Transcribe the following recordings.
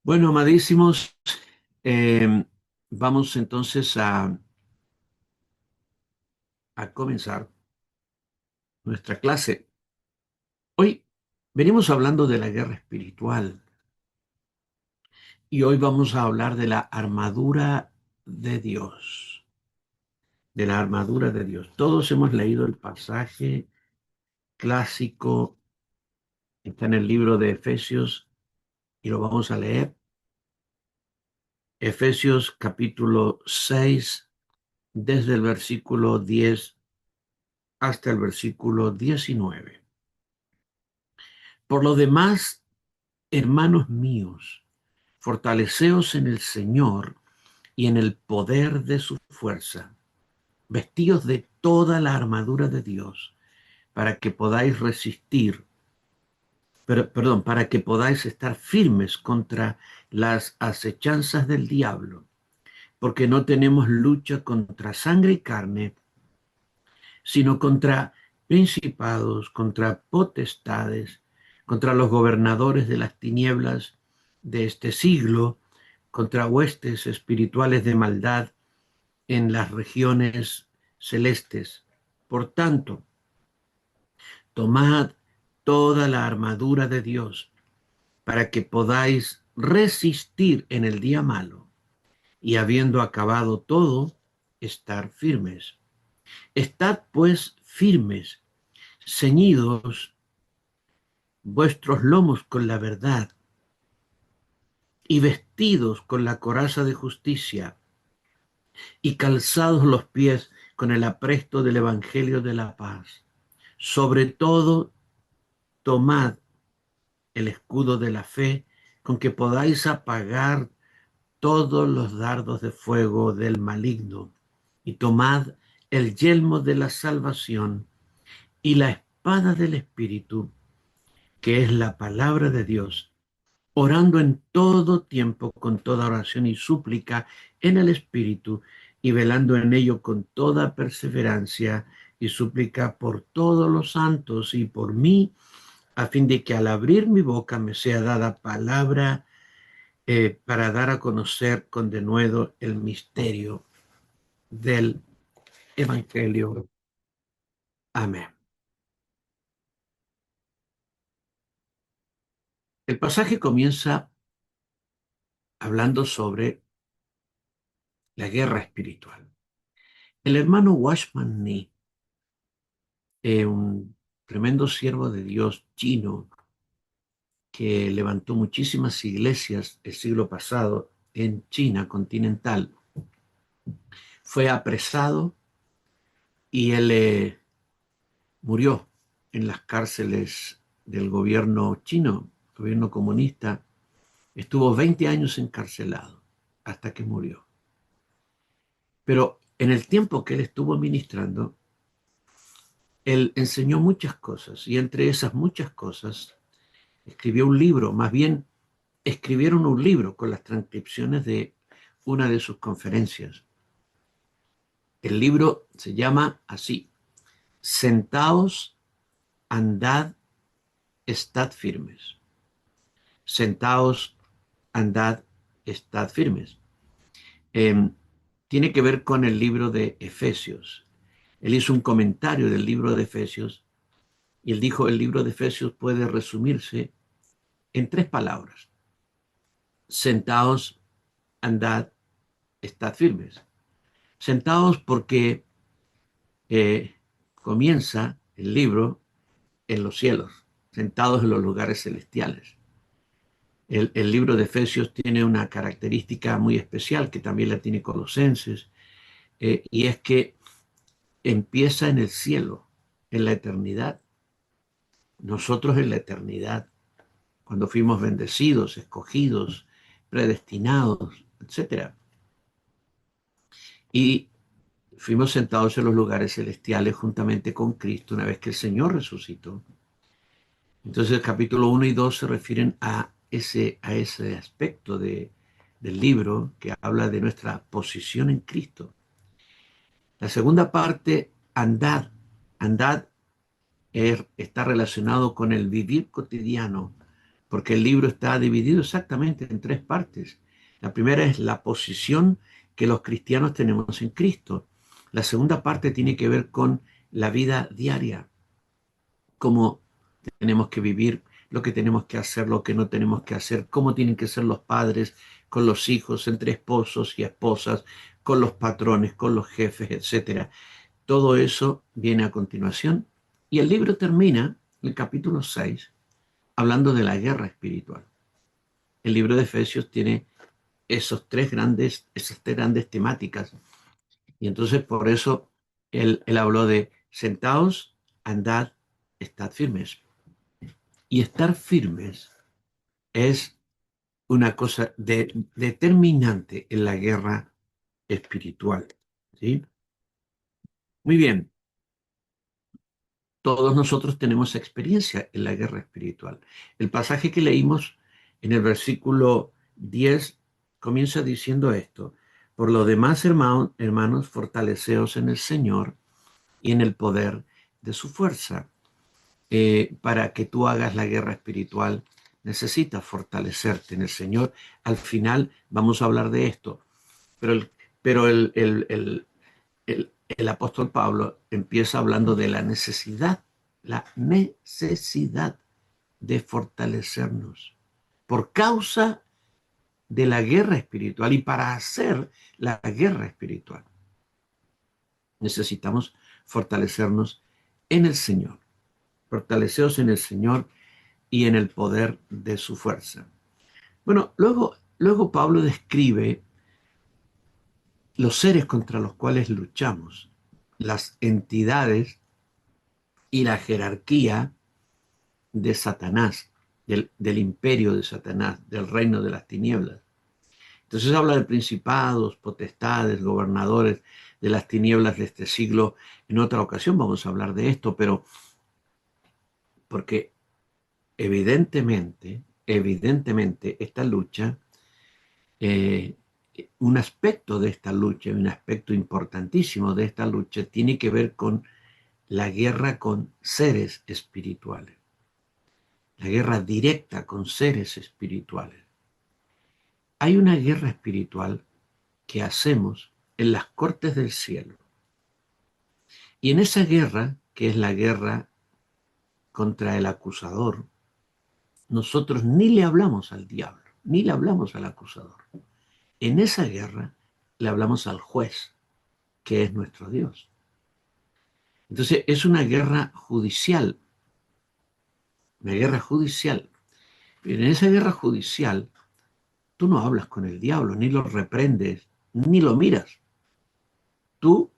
Bueno, amadísimos, eh, vamos entonces a comenzar nuestra clase. Hoy venimos hablando de la guerra espiritual y hoy vamos a hablar de la armadura de Dios, de la armadura de Dios. Todos hemos leído el pasaje clásico, está en el libro de Efesios y lo vamos a leer. Efesios capítulo 6, desde el versículo 10 hasta el versículo 19. Por lo demás, hermanos míos, fortaleceos en el Señor y en el poder de su fuerza, vestíos de toda la armadura de Dios, para que podáis resistir, para que podáis estar firmes contra las acechanzas del diablo, porque no tenemos lucha contra sangre y carne, sino contra principados, contra potestades, contra los gobernadores de las tinieblas de este siglo, contra huestes espirituales de maldad en las regiones celestes. Por tanto, tomad toda la armadura de Dios para que podáis resistir en el día malo y habiendo acabado todo, estar firmes. Estad pues firmes, ceñidos vuestros lomos con la verdad y vestidos con la coraza de justicia y calzados los pies con el apresto del Evangelio de la paz. Sobre todo, tomad el escudo de la fe con que podáis apagar todos los dardos de fuego del maligno y tomad el yelmo de la salvación y la espada del Espíritu, que es la palabra de Dios, orando en todo tiempo con toda oración y súplica en el Espíritu y velando en ello con toda perseverancia y súplica por todos los santos y por mí, a fin de que al abrir mi boca me sea dada palabra para dar a conocer con denuedo el misterio del Evangelio. Amén. El pasaje comienza hablando sobre la guerra espiritual. El hermano Watchman Nee, un tremendo siervo de Dios chino que levantó muchísimas iglesias el siglo pasado en China continental, fue apresado y él murió en las cárceles del gobierno chino, gobierno comunista. Estuvo 20 años encarcelado hasta que murió. Pero en el tiempo que él estuvo ministrando, él enseñó muchas cosas y entre esas muchas cosas escribió un libro, más bien escribieron un libro con las transcripciones de una de sus conferencias. El libro se llama así: Sentaos, andad, estad firmes. Sentaos, andad, estad firmes. Eh, Tiene que ver con el libro de Efesios. Él hizo un comentario del libro de Efesios y él dijo: el libro de Efesios puede resumirse en tres palabras: sentaos, andad, estad firmes. Sentaos porque comienza el libro en los cielos, sentados en los lugares celestiales. El libro de Efesios tiene una característica muy especial que también la tiene Colosenses, y es que empieza en el cielo, en la eternidad. Nosotros en la eternidad, cuando fuimos bendecidos, escogidos, predestinados, etcétera. Y fuimos sentados en los lugares celestiales juntamente con Cristo una vez que el Señor resucitó. Entonces el capítulo 1 y 2 se refieren a ese aspecto del libro que habla de nuestra posición en Cristo. La segunda parte, andad. Andad está relacionado con el vivir cotidiano, porque el libro está dividido exactamente en tres partes. La primera es la posición que los cristianos tenemos en Cristo. La segunda parte tiene que ver con la vida diaria, cómo tenemos que vivir, lo que tenemos que hacer, lo que no tenemos que hacer, cómo tienen que ser los padres con los hijos, entre esposos y esposas, con los patrones, con los jefes, etcétera. Todo eso viene a continuación y el libro termina, el capítulo 6, hablando de la guerra espiritual. El libro de Efesios tiene esas tres grandes temáticas. Y entonces por eso él habló de sentaos, andad, estad firmes. Y estar firmes es una cosa determinante en la guerra espiritual. ¿Sí? Muy bien, todos nosotros tenemos experiencia en la guerra espiritual. El pasaje que leímos en el versículo 10 comienza diciendo esto: por lo demás, hermanos, fortaleceos en el Señor y en el poder de su fuerza. Para que tú hagas la guerra espiritual, necesitas fortalecerte en el Señor. Al final vamos a hablar de esto, pero el apóstol Pablo empieza hablando de la necesidad de fortalecernos por causa de la guerra espiritual y para hacer la guerra espiritual. Necesitamos fortalecernos en el Señor. Fortaleceos en el Señor y en el poder de su fuerza. Bueno, luego Pablo describe los seres contra los cuales luchamos, las entidades y la jerarquía de Satanás, del imperio de Satanás, del reino de las tinieblas. Entonces habla de principados, potestades, gobernadores de las tinieblas de este siglo. En otra ocasión vamos a hablar de esto, pero porque evidentemente esta lucha, eh, un aspecto de esta lucha, un aspecto importantísimo de esta lucha tiene que ver con la guerra con seres espirituales, la guerra directa con seres espirituales. Hay una guerra espiritual que hacemos en las cortes del cielo. Y en esa guerra, que es la guerra contra el acusador, nosotros ni le hablamos al diablo, ni le hablamos al acusador. En esa guerra le hablamos al juez, que es nuestro Dios. Entonces es una guerra judicial, una guerra judicial. Pero en esa guerra judicial tú no hablas con el diablo, ni lo reprendes, ni lo miras. Tú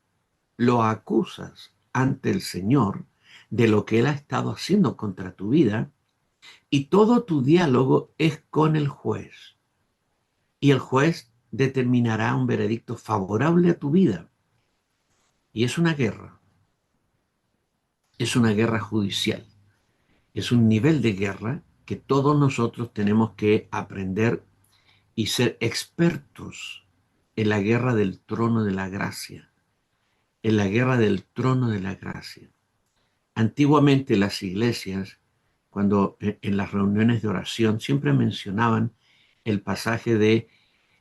lo acusas ante el Señor de lo que Él ha estado haciendo contra tu vida y todo tu diálogo es con el juez. Y el juez determinará un veredicto favorable a tu vida. Y es una guerra judicial, es un nivel de guerra que todos nosotros tenemos que aprender y ser expertos en la guerra del trono de la gracia, en la guerra del trono de la gracia. Antiguamente las iglesias, cuando en las reuniones de oración, siempre mencionaban el pasaje de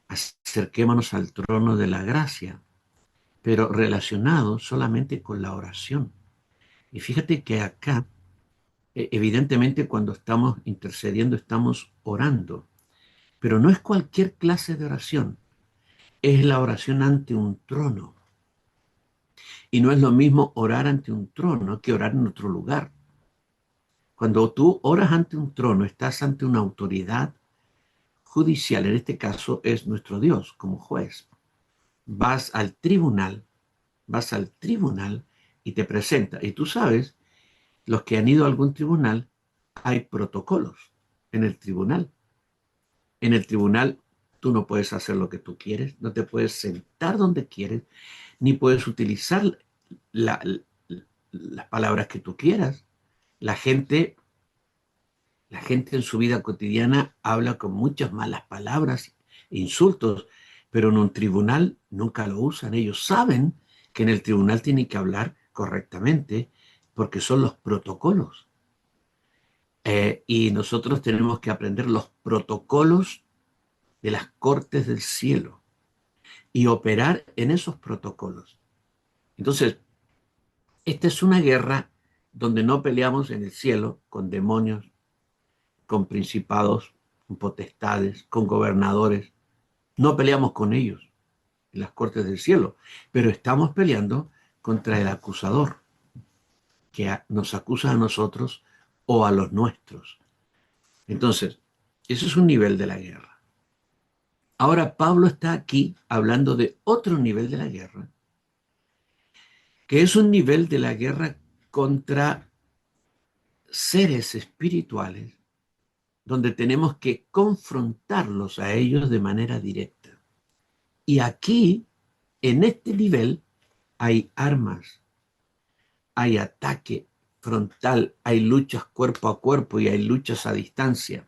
acerquémonos al trono de la gracia, pero relacionado solamente con la oración. Y fíjate que acá, evidentemente cuando estamos intercediendo, estamos orando, pero no es cualquier clase de oración, es la oración ante un trono. Y no es lo mismo orar ante un trono que orar en otro lugar. Cuando tú oras ante un trono, estás ante una autoridad judicial, en este caso es nuestro Dios como juez. Vas al tribunal y te presenta. Y tú sabes, los que han ido a algún tribunal, hay protocolos en el tribunal. En el tribunal tú no puedes hacer lo que tú quieres, no te puedes sentar donde quieres, ni puedes utilizar la, las palabras que tú quieras. La gente, la gente en su vida cotidiana habla con muchas malas palabras, insultos, pero en un tribunal nunca lo usan. Ellos saben que en el tribunal tienen que hablar correctamente porque son los protocolos. Y nosotros tenemos que aprender los protocolos de las cortes del cielo y operar en esos protocolos. Entonces, esta es una guerra donde no peleamos en el cielo con demonios, con principados, con potestades, con gobernadores. No peleamos con ellos en las cortes del cielo, pero estamos peleando contra el acusador que nos acusa a nosotros o a los nuestros. Entonces, ese es un nivel de la guerra. Ahora Pablo está aquí hablando de otro nivel de la guerra, que es un nivel de la guerra contra seres espirituales, donde tenemos que confrontarlos a ellos de manera directa. Y aquí, en este nivel, hay armas, hay ataque frontal, hay luchas cuerpo a cuerpo y hay luchas a distancia.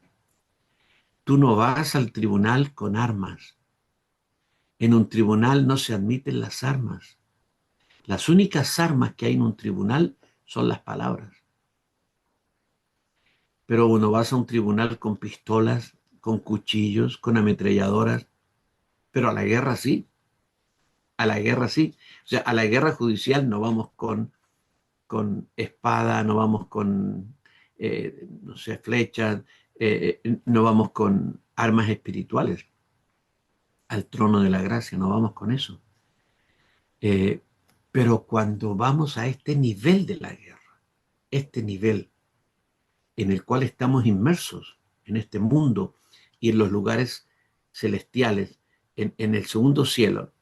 Tú no vas al tribunal con armas. En un tribunal no se admiten las armas. Las únicas armas que hay en un tribunal son las palabras. Pero uno vas a un tribunal con pistolas, con cuchillos, con ametralladoras, pero a la guerra sí, a la guerra sí. O sea, a la guerra judicial no vamos con espada, no vamos con, no sé, flechas, no vamos con armas espirituales al trono de la gracia, no vamos con eso. Eh, pero cuando vamos a este nivel de la guerra, este nivel en el cual estamos inmersos en este mundo y en los lugares celestiales, en el segundo cielo,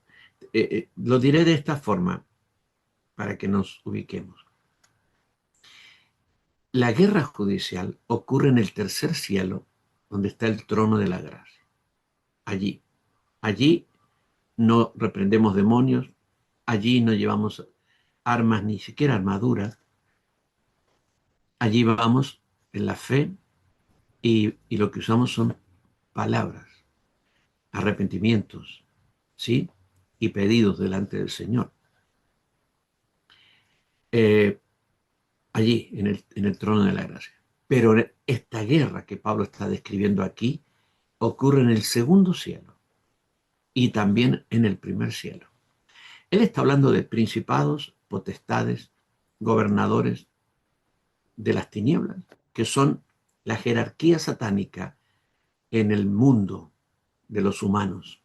lo diré de esta forma para que nos ubiquemos. La guerra judicial ocurre en el tercer cielo, donde está el trono de la gracia. Allí, allí no reprendemos demonios, allí no llevamos armas, ni siquiera armaduras. Allí vamos en la fe y lo que usamos son palabras, arrepentimientos, ¿sí? Y pedidos delante del Señor. Eh, Allí, en el trono de la gracia. Pero esta guerra que Pablo está describiendo aquí ocurre en el segundo cielo y también en el primer cielo. Él está hablando de principados, potestades, gobernadores de las tinieblas, que son la jerarquía satánica en el mundo de los humanos.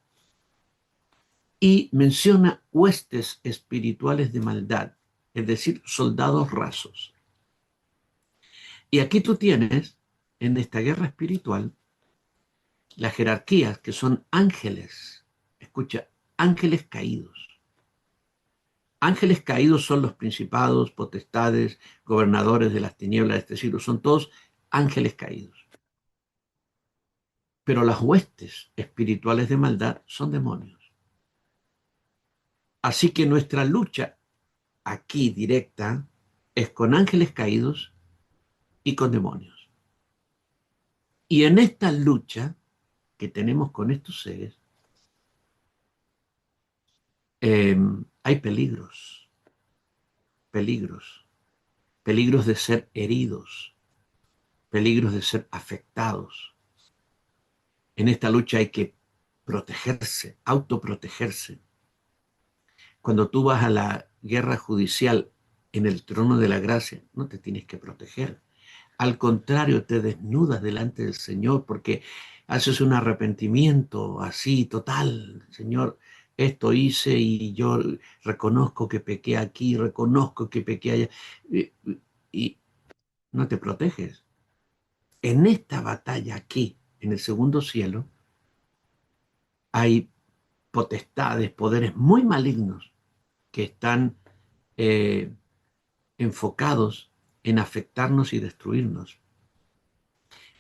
Y menciona huestes espirituales de maldad, es decir, soldados rasos. Y aquí tú tienes, en esta guerra espiritual, las jerarquías que son ángeles. Escucha, ángeles caídos. Ángeles caídos son los principados, potestades, gobernadores de las tinieblas de este siglo. Son todos ángeles caídos. Pero las huestes espirituales de maldad son demonios. Así que nuestra lucha aquí directa es con ángeles caídos y con demonios. Y en esta lucha que tenemos con estos seres, eh, hay peligros, peligros, peligros de ser heridos, peligros de ser afectados. En esta lucha hay que protegerse, autoprotegerse. Cuando tú vas a la guerra judicial en el trono de la gracia, no te tienes que proteger. Al contrario, te desnudas delante del Señor porque haces un arrepentimiento así total. Señor, esto hice y yo reconozco que pequé aquí, reconozco que pequé allá. Y no te proteges. En esta batalla aquí, en el segundo cielo, hay potestades, poderes muy malignos que están eh, enfocados en afectarnos y destruirnos.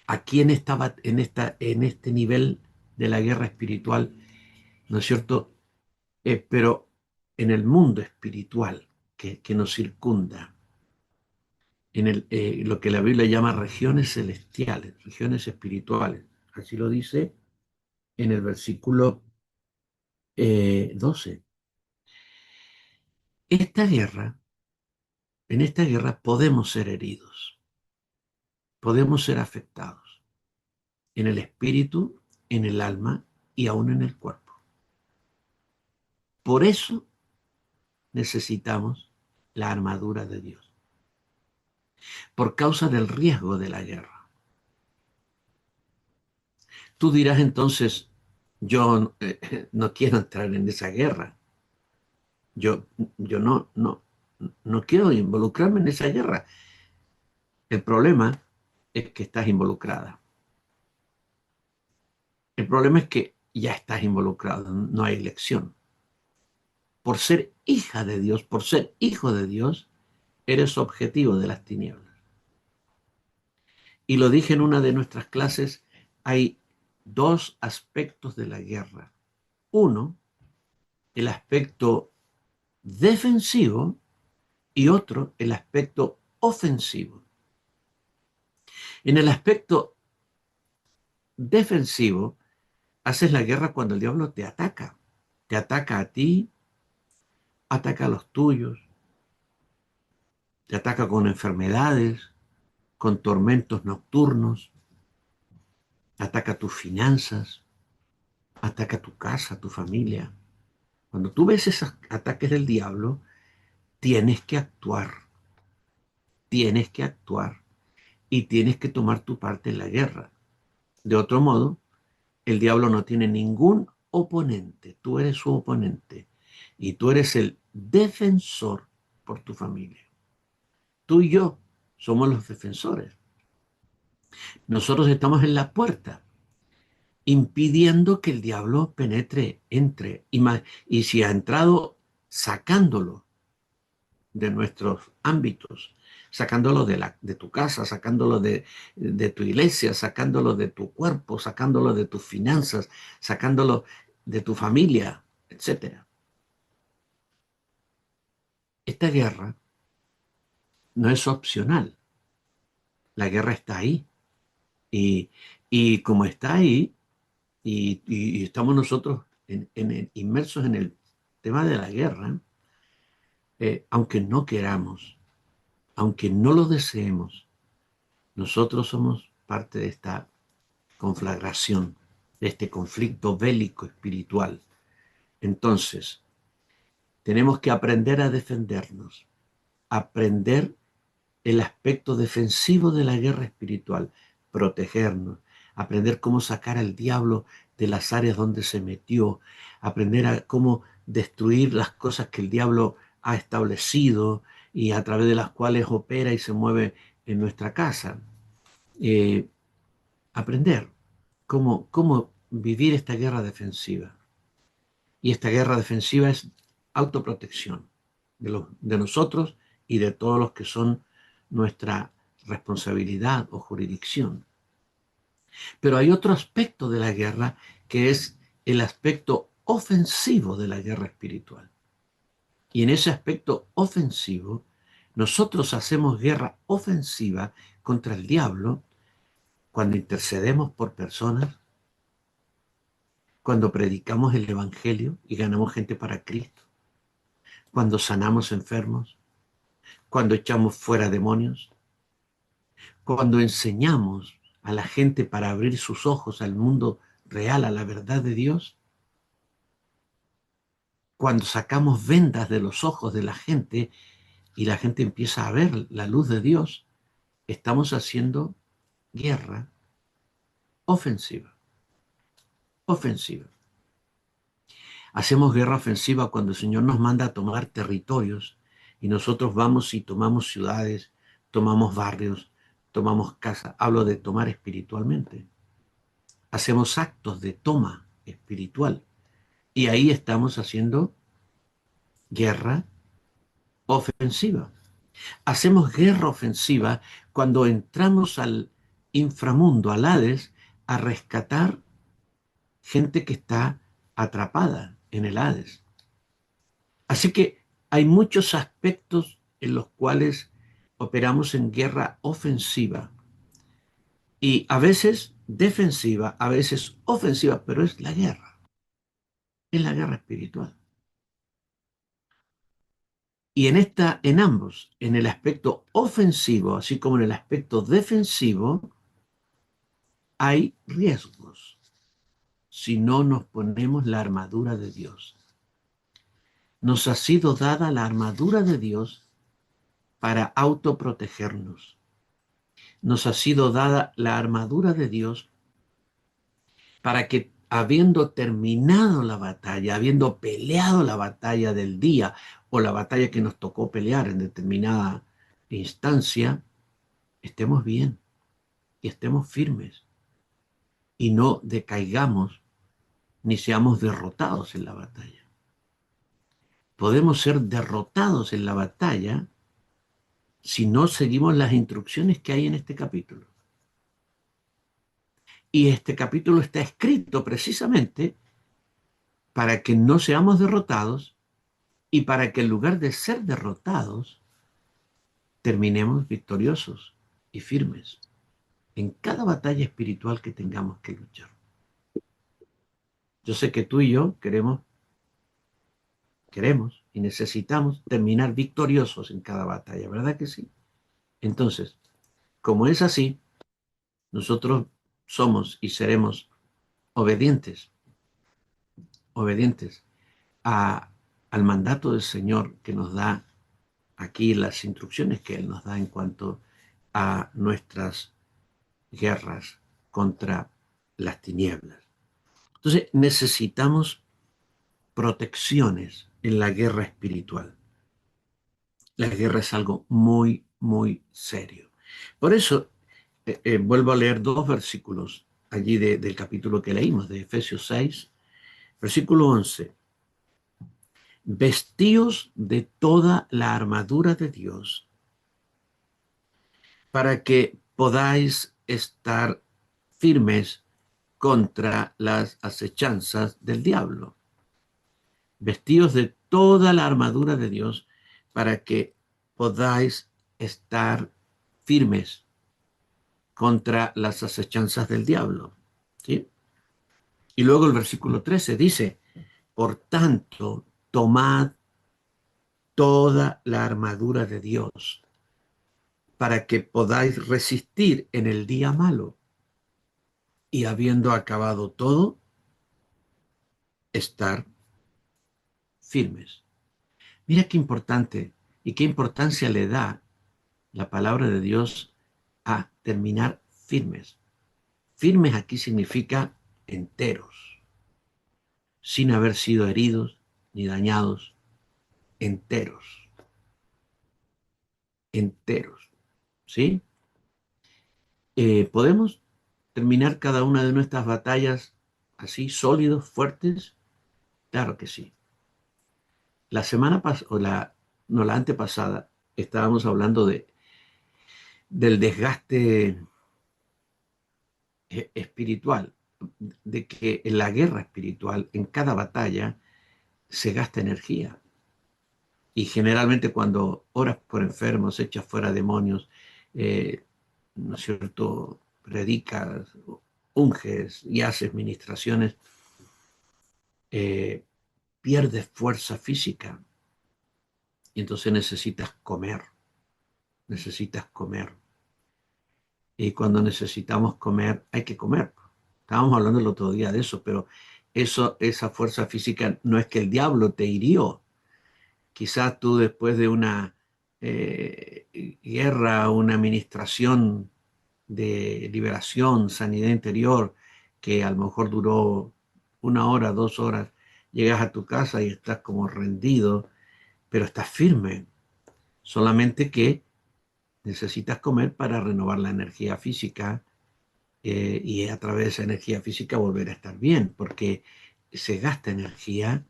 Aquí en este nivel de la guerra espiritual, ¿no es cierto? Pero en el mundo espiritual que nos circunda, lo que la Biblia llama regiones celestiales, regiones espirituales. Así lo dice en el versículo 12. Esta guerra, en esta guerra podemos ser heridos. podemos ser afectados en el espíritu, en el alma y aún en el cuerpo. Por eso necesitamos la armadura de Dios, por causa del riesgo de la guerra. Tú dirás entonces, yo no quiero entrar en esa guerra. Yo no quiero involucrarme en esa guerra. El problema es que estás involucrada. El problema es que ya estás involucrado, no hay elección. Por ser hija de Dios, por ser hijo de Dios, eres objetivo de las tinieblas. Y lo dije en una de nuestras clases, hay dos aspectos de la guerra. Uno, el aspecto defensivo y otro, el aspecto ofensivo. En el aspecto defensivo, haces la guerra cuando el diablo te ataca. Te ataca a ti, ataca a los tuyos, te ataca con enfermedades, con tormentos nocturnos, ataca tus finanzas, ataca tu casa, tu familia. Cuando tú ves esos ataques del diablo, tienes que actuar, tienes que actuar y tienes que tomar tu parte en la guerra. De otro modo, el diablo no tiene ningún oponente, tú eres su oponente y tú eres el defensor por tu familia. Tú y yo somos los defensores. Nosotros estamos en la puerta, impidiendo que el diablo penetre, entre, y si ha entrado, sacándolo de nuestros ámbitos, sacándolo de tu casa, sacándolo de tu iglesia, sacándolo de tu cuerpo, sacándolo de tus finanzas, sacándolo de tu familia, etcétera. Esta guerra no es opcional, la guerra está ahí. Y, y como está ahí, y estamos nosotros inmersos en el tema de la guerra, aunque no queramos, aunque no lo deseemos, nosotros somos parte de esta conflagración, de este conflicto bélico espiritual. Entonces, tenemos que aprender a defendernos, aprender el aspecto defensivo de la guerra espiritual, protegernos, aprender cómo sacar al diablo de las áreas donde se metió, aprender a cómo destruir las cosas que el diablo ha establecido y a través de las cuales opera y se mueve en nuestra casa. Eh, aprender cómo vivir esta guerra defensiva. Y esta guerra defensiva es autoprotección de nosotros y de todos los que son nuestra responsabilidad o jurisdicción. Pero hay otro aspecto de la guerra que es el aspecto ofensivo de la guerra espiritual. Y en ese aspecto ofensivo, nosotros hacemos guerra ofensiva contra el diablo cuando intercedemos por personas, cuando predicamos el Evangelio y ganamos gente para Cristo, cuando sanamos enfermos, cuando echamos fuera demonios, cuando enseñamos a la gente para abrir sus ojos al mundo real, a la verdad de Dios, cuando sacamos vendas de los ojos de la gente y la gente empieza a ver la luz de Dios, estamos haciendo guerra ofensiva, ofensiva. Hacemos guerra ofensiva cuando el Señor nos manda a tomar territorios y nosotros vamos y tomamos ciudades, tomamos barrios, tomamos casas. Hablo de tomar espiritualmente. Hacemos actos de toma espiritual y ahí estamos haciendo guerra ofensiva. Hacemos guerra ofensiva cuando entramos al inframundo, al Hades, a rescatar gente que está atrapada en el Hades. Así que hay muchos aspectos en los cuales operamos en guerra ofensiva y a veces defensiva, a veces ofensiva, pero es la guerra espiritual. Y en ambos, en el aspecto ofensivo, así como en el aspecto defensivo, hay riesgos si no nos ponemos la armadura de Dios. Nos ha sido dada la armadura de Dios para autoprotegernos. Nos ha sido dada la armadura de Dios para que, habiendo terminado la batalla, habiendo peleado la batalla del día o la batalla que nos tocó pelear en determinada instancia, estemos bien y estemos firmes y no decaigamos ni seamos derrotados en la batalla. Podemos ser derrotados en la batalla si no seguimos las instrucciones que hay en este capítulo. Y este capítulo está escrito precisamente para que no seamos derrotados y para que en lugar de ser derrotados, terminemos victoriosos y firmes en cada batalla espiritual que tengamos que luchar. Yo sé que tú y yo queremos y necesitamos terminar victoriosos en cada batalla, ¿verdad que sí? Entonces, como es así, nosotros somos y seremos obedientes, obedientes a, al mandato del Señor que nos da aquí, las instrucciones que Él nos da en cuanto a nuestras guerras contra las tinieblas. Entonces necesitamos protecciones en la guerra espiritual. La guerra es algo muy, muy serio. Por eso, vuelvo a leer dos versículos allí del capítulo que leímos, de Efesios 6, versículo 11. Vestíos de toda la armadura de Dios para que podáis estar firmes contra las acechanzas del diablo. Vestíos de toda la armadura de Dios para que podáis estar firmes contra las acechanzas del diablo. ¿Sí? Y luego el versículo 13 dice, por tanto, tomad toda la armadura de Dios para que podáis resistir en el día malo y habiendo acabado todo, estar firmes. Mira qué importante y qué importancia le da la palabra de Dios a terminar firmes. Firmes aquí significa enteros, sin haber sido heridos ni dañados, enteros, enteros. ¿Sí? ¿Podemos terminar cada una de nuestras batallas así, sólidos, fuertes? Claro que sí. La semana pasada, no, la antepasada, estábamos hablando del desgaste espiritual, de que en la guerra espiritual, en cada batalla, se gasta energía. Y generalmente cuando oras por enfermos, echas fuera demonios, ¿no es cierto? Predicas, unges y haces ministraciones, eh, pierdes fuerza física y entonces necesitas comer, necesitas comer. Y cuando necesitamos comer, hay que comer. Estábamos hablando el otro día de eso, pero esa fuerza física no es que el diablo te hirió. Quizás tú después de una guerra, una administración de liberación, sanidad interior, que a lo mejor duró 1 hora, 2 horas, llegas a tu casa y estás como rendido, pero estás firme. Solamente que necesitas comer para renovar la energía física y a través de esa energía física volver a estar bien, porque se gasta energía,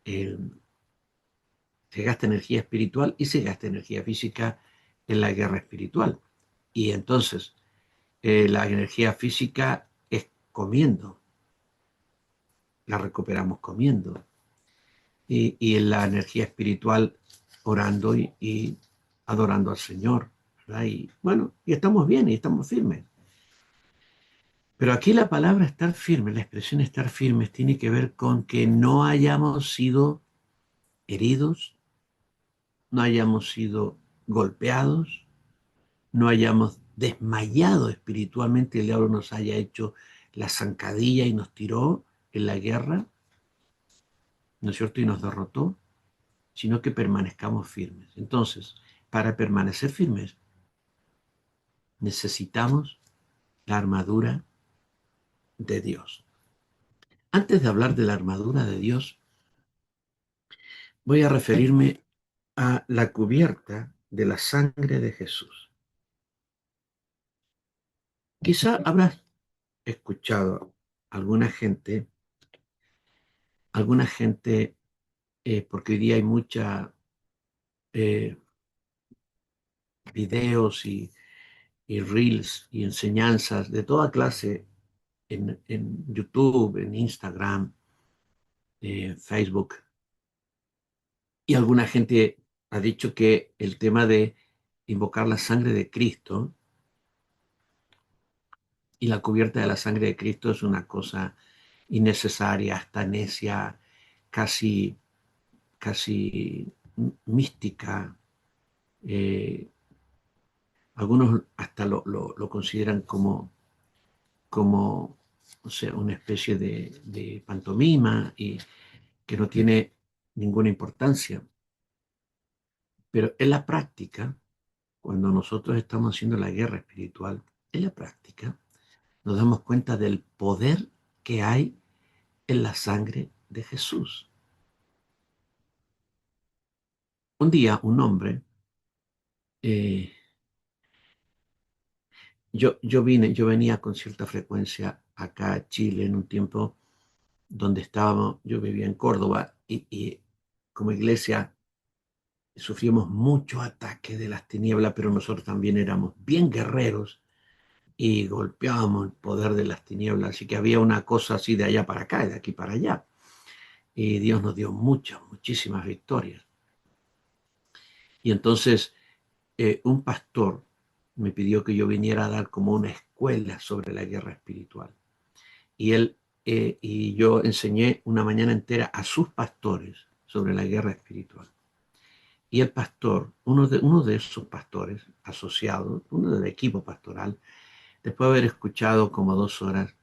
eh, se gasta energía espiritual y se gasta energía física en la guerra espiritual. Y entonces la energía física es comiendo, la recuperamos comiendo, y en la energía espiritual orando y adorando al Señor, ¿verdad? Y bueno, y estamos bien y estamos firmes. Pero aquí la palabra estar firme, la expresión estar firmes, tiene que ver con que no hayamos sido heridos, no hayamos sido golpeados, no hayamos desmayado espiritualmente, el diablo nos haya hecho la zancadilla y nos tiró en la guerra, ¿no es cierto? Y nos derrotó, sino que permanezcamos firmes. Entonces, para permanecer firmes, necesitamos la armadura de Dios. Antes de hablar de la armadura de Dios, voy a referirme a la cubierta de la sangre de Jesús. Quizá habrás escuchado alguna gente, porque hoy día hay mucha eh, videos y reels y enseñanzas de toda clase en YouTube, en Instagram, Facebook. Y alguna gente ha dicho que el tema de invocar la sangre de Cristo y la cubierta de la sangre de Cristo es una cosa innecesaria, hasta necia, casi, casi mística. Eh, Algunos hasta lo consideran como o sea, una especie de pantomima y que no tiene ninguna importancia. Pero en la práctica, cuando nosotros estamos haciendo la guerra espiritual, en la práctica nos damos cuenta del poder que hay en la sangre de Jesús. Un día, un hombre, eh, yo venía con cierta frecuencia acá a Chile en un tiempo donde estábamos, yo vivía en Córdoba y como iglesia sufrimos muchos ataques de las tinieblas, pero nosotros también éramos bien guerreros y golpeábamos el poder de las tinieblas, así que había una cosa así de allá para acá, de aquí para allá. Y Dios nos dio muchas, muchísimas victorias. Y entonces un pastor me pidió que yo viniera a dar como una escuela sobre la guerra espiritual. Y y yo enseñé una mañana entera a sus pastores sobre la guerra espiritual. Y el pastor, uno de esos pastores asociados, uno del equipo pastoral, después de haber escuchado como 2 horas,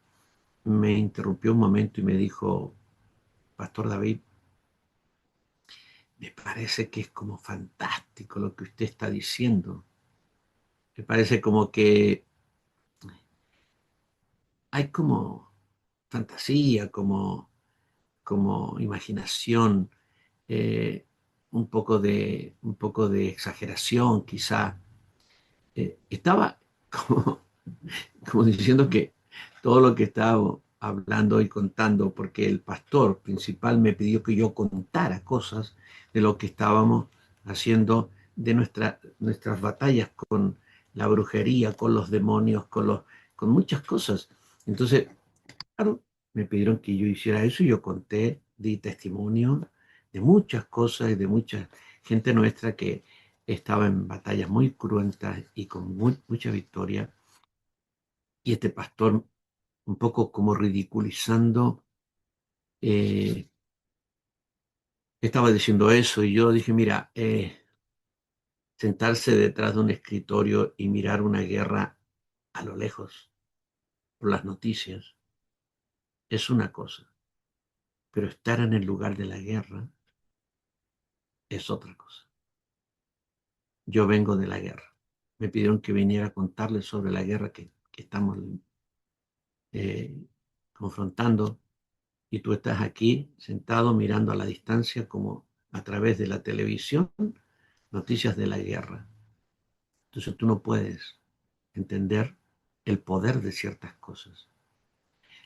me interrumpió un momento y me dijo, Pastor David, me parece que es como fantástico lo que usted está diciendo. Me parece como que hay como fantasía, como imaginación, eh, un poco de exageración quizá. Estaba como, como diciendo que todo lo que estaba hablando y contando, porque el pastor principal me pidió que yo contara cosas de lo que estábamos haciendo, de nuestras batallas con la brujería, con los demonios, con muchas cosas. Entonces, claro, me pidieron que yo hiciera eso y yo conté, di testimonio de muchas cosas y de mucha gente nuestra que estaba en batallas muy cruentas y con mucha victoria. Y este pastor, un poco como ridiculizando, eh, estaba diciendo eso y yo dije, mira, sentarse detrás de un escritorio y mirar una guerra a lo lejos por las noticias es una cosa, pero estar en el lugar de la guerra es otra cosa. Yo vengo de la guerra. Me pidieron que viniera a contarles sobre la guerra que estamos eh, confrontando y tú estás aquí sentado mirando a la distancia como a través de la televisión noticias de la guerra. Entonces tú no puedes entender el poder de ciertas cosas.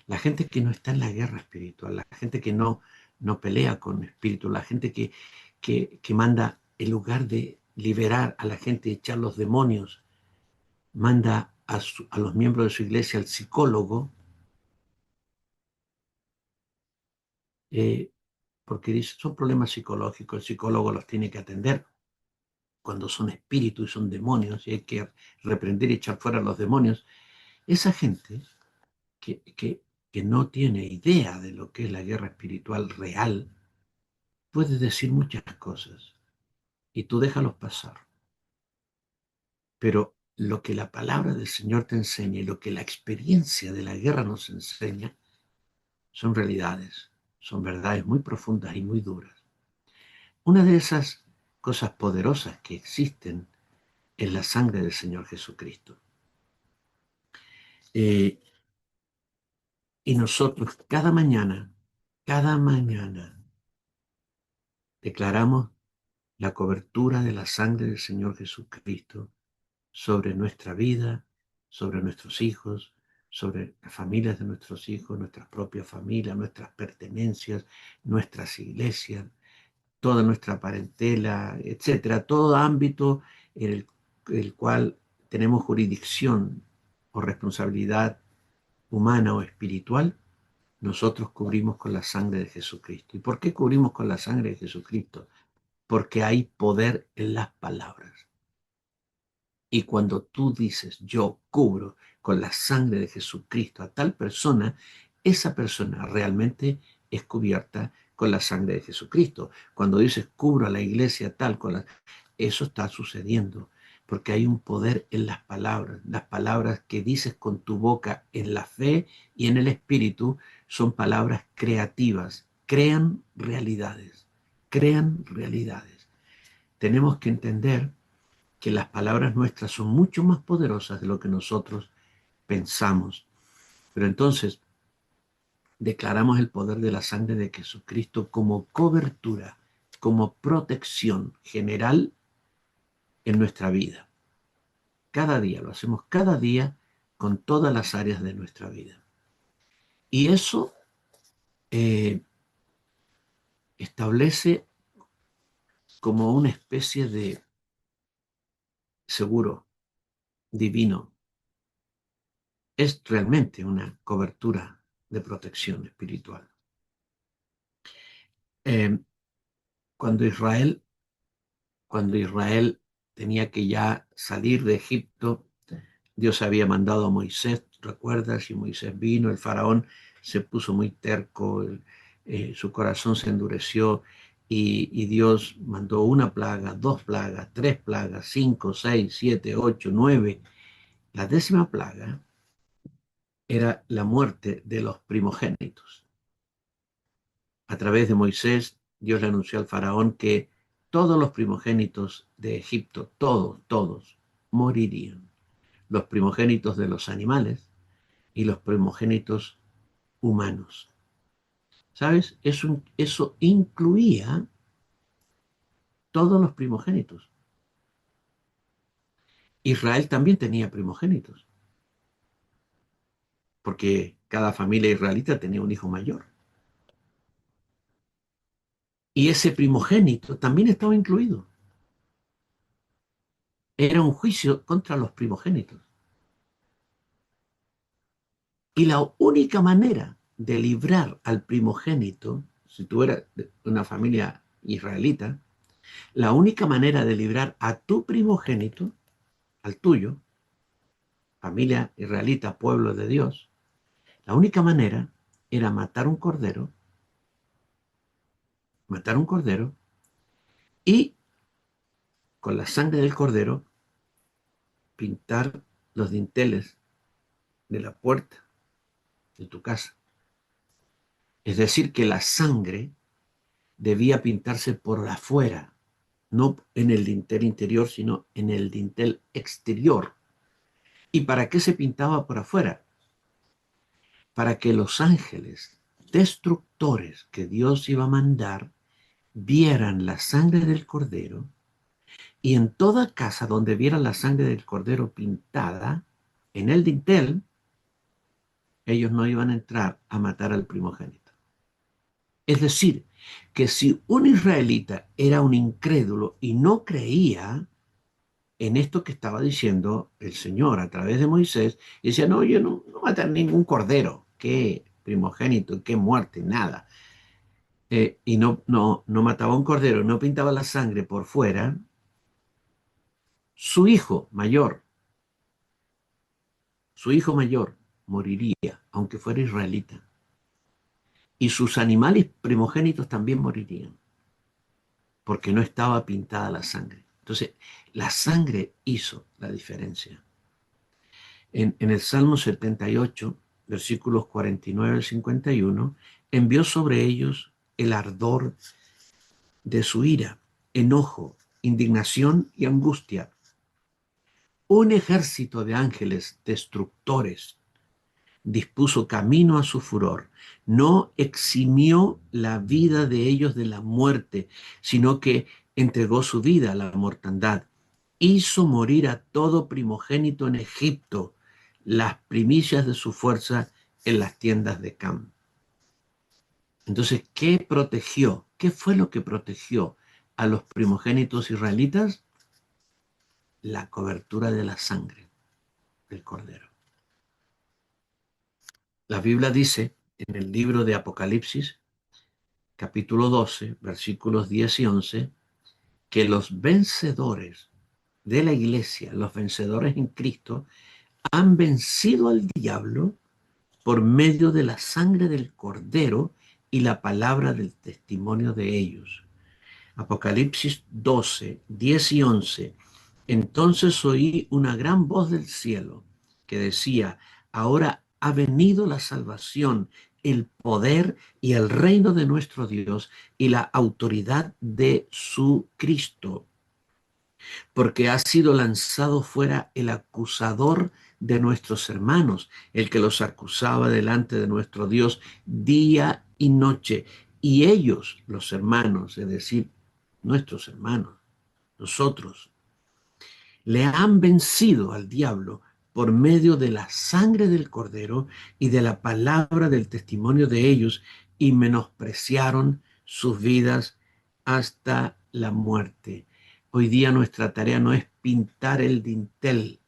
La gente que no está en la guerra espiritual, la gente que no pelea con espíritu, la gente que manda, en lugar de liberar a la gente y echar los demonios, manda a los miembros de su iglesia al psicólogo, eh, porque dice, son problemas psicológicos, el psicólogo los tiene que atender cuando son espíritus y son demonios y hay que reprender y echar fuera a los demonios. Esa gente que, que, que no tiene idea de lo que es la guerra espiritual real puede decir muchas cosas y tú déjalos pasar. Pero lo que la palabra del Señor te enseña y lo que la experiencia de la guerra nos enseña son realidades, son verdades muy profundas y muy duras. Una de esas cosas poderosas que existen es la sangre del Señor Jesucristo. Eh, y nosotros cada mañana declaramos la cobertura de la sangre del Señor Jesucristo sobre nuestra vida, sobre nuestros hijos, sobre las familias de nuestros hijos, nuestras propias familias, nuestras pertenencias, nuestras iglesias, toda nuestra parentela, etcétera, todo ámbito en el cual tenemos jurisdicción o responsabilidad humana o espiritual, nosotros cubrimos con la sangre de Jesucristo. ¿Y por qué cubrimos con la sangre de Jesucristo? Porque hay poder en las palabras. Y cuando tú dices, yo cubro con la sangre de Jesucristo a tal persona, esa persona realmente es cubierta con la sangre de Jesucristo. Cuando dices, cubro a la iglesia tal, eso está sucediendo, porque hay un poder en las palabras que dices con tu boca en la fe y en el espíritu son palabras creativas, crean realidades. Tenemos que entender que las palabras nuestras son mucho más poderosas de lo que nosotros pensamos. Pero entonces declaramos el poder de la sangre de Jesucristo como cobertura, como protección general en nuestra vida. Cada día, lo hacemos cada día con todas las áreas de nuestra vida. Y eso establece como una especie de seguro divino. Es realmente una cobertura de protección espiritual. Eh, cuando Israel cuando Israel tenía que ya salir de Egipto, Dios había mandado a Moisés, ¿recuerdas? Y Moisés vino, el faraón se puso muy terco, su corazón se endureció y Dios mandó una plaga, dos plagas, tres plagas, 5, 6, 7, 8, 9. La 10ª plaga era la muerte de los primogénitos. A través de Moisés, Dios le anunció al faraón que todos los primogénitos de Egipto, todos, morirían. Los primogénitos de los animales y los primogénitos humanos. ¿Sabes? Eso incluía todos los primogénitos. Israel también tenía primogénitos, porque cada familia israelita tenía un hijo mayor. Y ese primogénito también estaba incluido. Era un juicio contra los primogénitos. Y la única manera de librar al primogénito, si tú eras de una familia israelita, la única manera de librar a tu primogénito, al tuyo, familia israelita, pueblo de Dios, la única manera era matar un cordero y con la sangre del cordero pintar los dinteles de la puerta de tu casa. Es decir, que la sangre debía pintarse por afuera, no en el dintel interior, sino en el dintel exterior. ¿Y para qué se pintaba por afuera? Para que los ángeles destructores que Dios iba a mandar vieran la sangre del cordero y en toda casa donde vieran la sangre del cordero pintada en el dintel, ellos no iban a entrar a matar al primogénito. Es decir, que si un israelita era un incrédulo y no creía en esto que estaba diciendo el Señor a través de Moisés, y decía, no, yo no matar ningún cordero, qué primogénito, qué muerte, nada. Y no mataba un cordero, no pintaba la sangre por fuera, su hijo mayor, su hijo mayor moriría, aunque fuera israelita. Y sus animales primogénitos también morirían. porque no estaba pintada la sangre. Entonces, la sangre hizo la diferencia. En el Salmo 78, versículos 49 al 51, envió sobre ellos el ardor de su ira, enojo, indignación y angustia. Un ejército de ángeles destructores dispuso camino a su furor. No eximió la vida de ellos de la muerte, sino que entregó su vida a la mortandad. Hizo morir a todo primogénito en Egipto, las primicias de su fuerza en las tiendas de Cam. Entonces, ¿qué protegió? ¿Qué fue lo que protegió a los primogénitos israelitas? La cobertura de la sangre del cordero. La Biblia dice en el libro de Apocalipsis, capítulo 12, versículos 10 y 11, que los vencedores de la iglesia, los vencedores en Cristo, han vencido al diablo por medio de la sangre del cordero y la palabra del testimonio de ellos. Apocalipsis 12, 10 y 11. Entonces oí una gran voz del cielo que decía, ahora ha venido la salvación, el poder y el reino de nuestro Dios y la autoridad de su Cristo, porque ha sido lanzado fuera el acusador de nuestros hermanos, el que los acusaba delante de nuestro Dios día y noche. Y ellos, los hermanos, es decir, nuestros hermanos, nosotros, le han vencido al diablo por medio de la sangre del cordero y de la palabra del testimonio de ellos, y menospreciaron sus vidas hasta la muerte. Hoy día nuestra tarea no es pintar el dintel,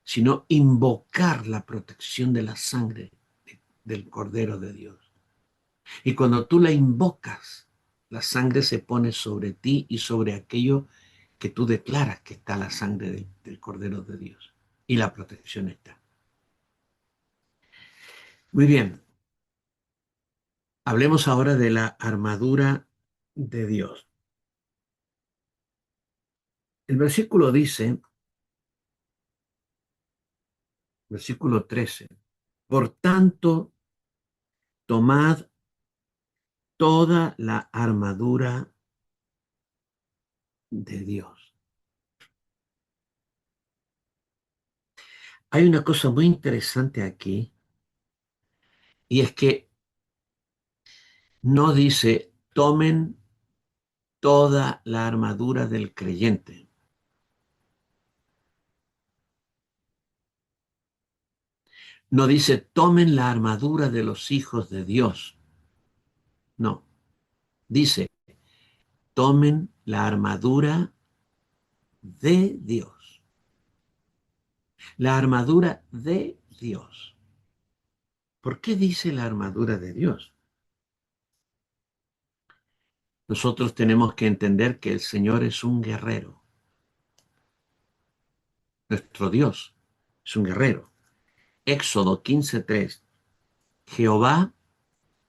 sino invocar la protección de la sangre del Cordero de Dios. Y cuando tú la invocas, la sangre se pone sobre ti y sobre aquello que tú declaras que está la sangre del Cordero de Dios. Y la protección está. Muy bien. Hablemos ahora de la armadura de Dios. El versículo dice, versículo 13, por tanto, tomad toda la armadura de Dios. Hay una cosa muy interesante aquí, y es que no dice tomen toda la armadura del creyente. No dice tomen la armadura de los hijos de Dios. No, dice tomen la armadura de Dios. La armadura de Dios. ¿Por qué dice la armadura de Dios? Nosotros tenemos que entender que el Señor es un guerrero. Nuestro Dios es un guerrero. Éxodo 15:3. Jehová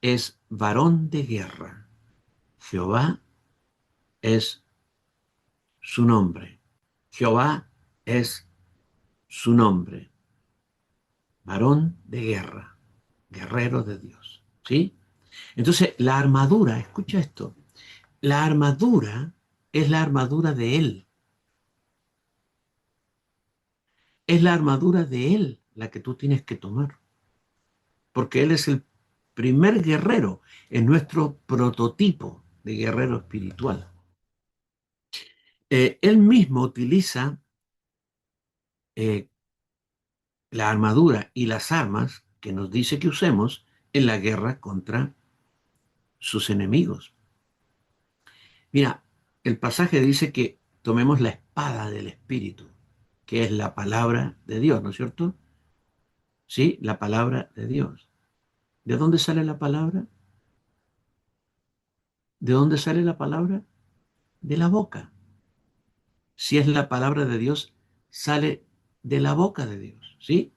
es varón de guerra. Jehová es su nombre. Jehová es su nombre. Varón de guerra. Guerrero de Dios. ¿Sí? Entonces, la armadura, escucha esto. La armadura es la armadura de Él. Es la armadura de Él la que tú tienes que tomar. Porque Él es el primer guerrero, es nuestro prototipo de guerrero espiritual. Él mismo utiliza eh, la armadura y las armas que nos dice que usemos en la guerra contra sus enemigos. Mira, el pasaje dice que tomemos la espada del Espíritu, que es la palabra de Dios, ¿no es cierto? Sí, la palabra de Dios. ¿De dónde sale la palabra? ¿De dónde sale la palabra? De la boca. Si es la palabra de Dios, sale de la boca de Dios, ¿sí?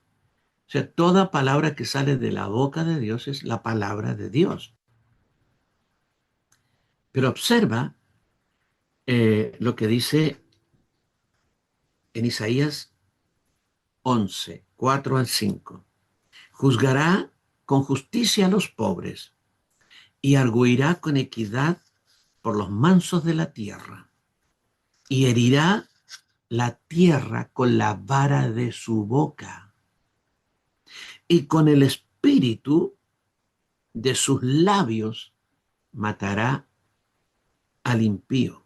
O sea, toda palabra que sale de la boca de Dios es la palabra de Dios. Pero observa lo que dice en Isaías 11, 4 al 5. Juzgará con justicia a los pobres y arguirá con equidad por los mansos de la tierra, y herirá la tierra con la vara de su boca, y con el espíritu de sus labios matará al impío.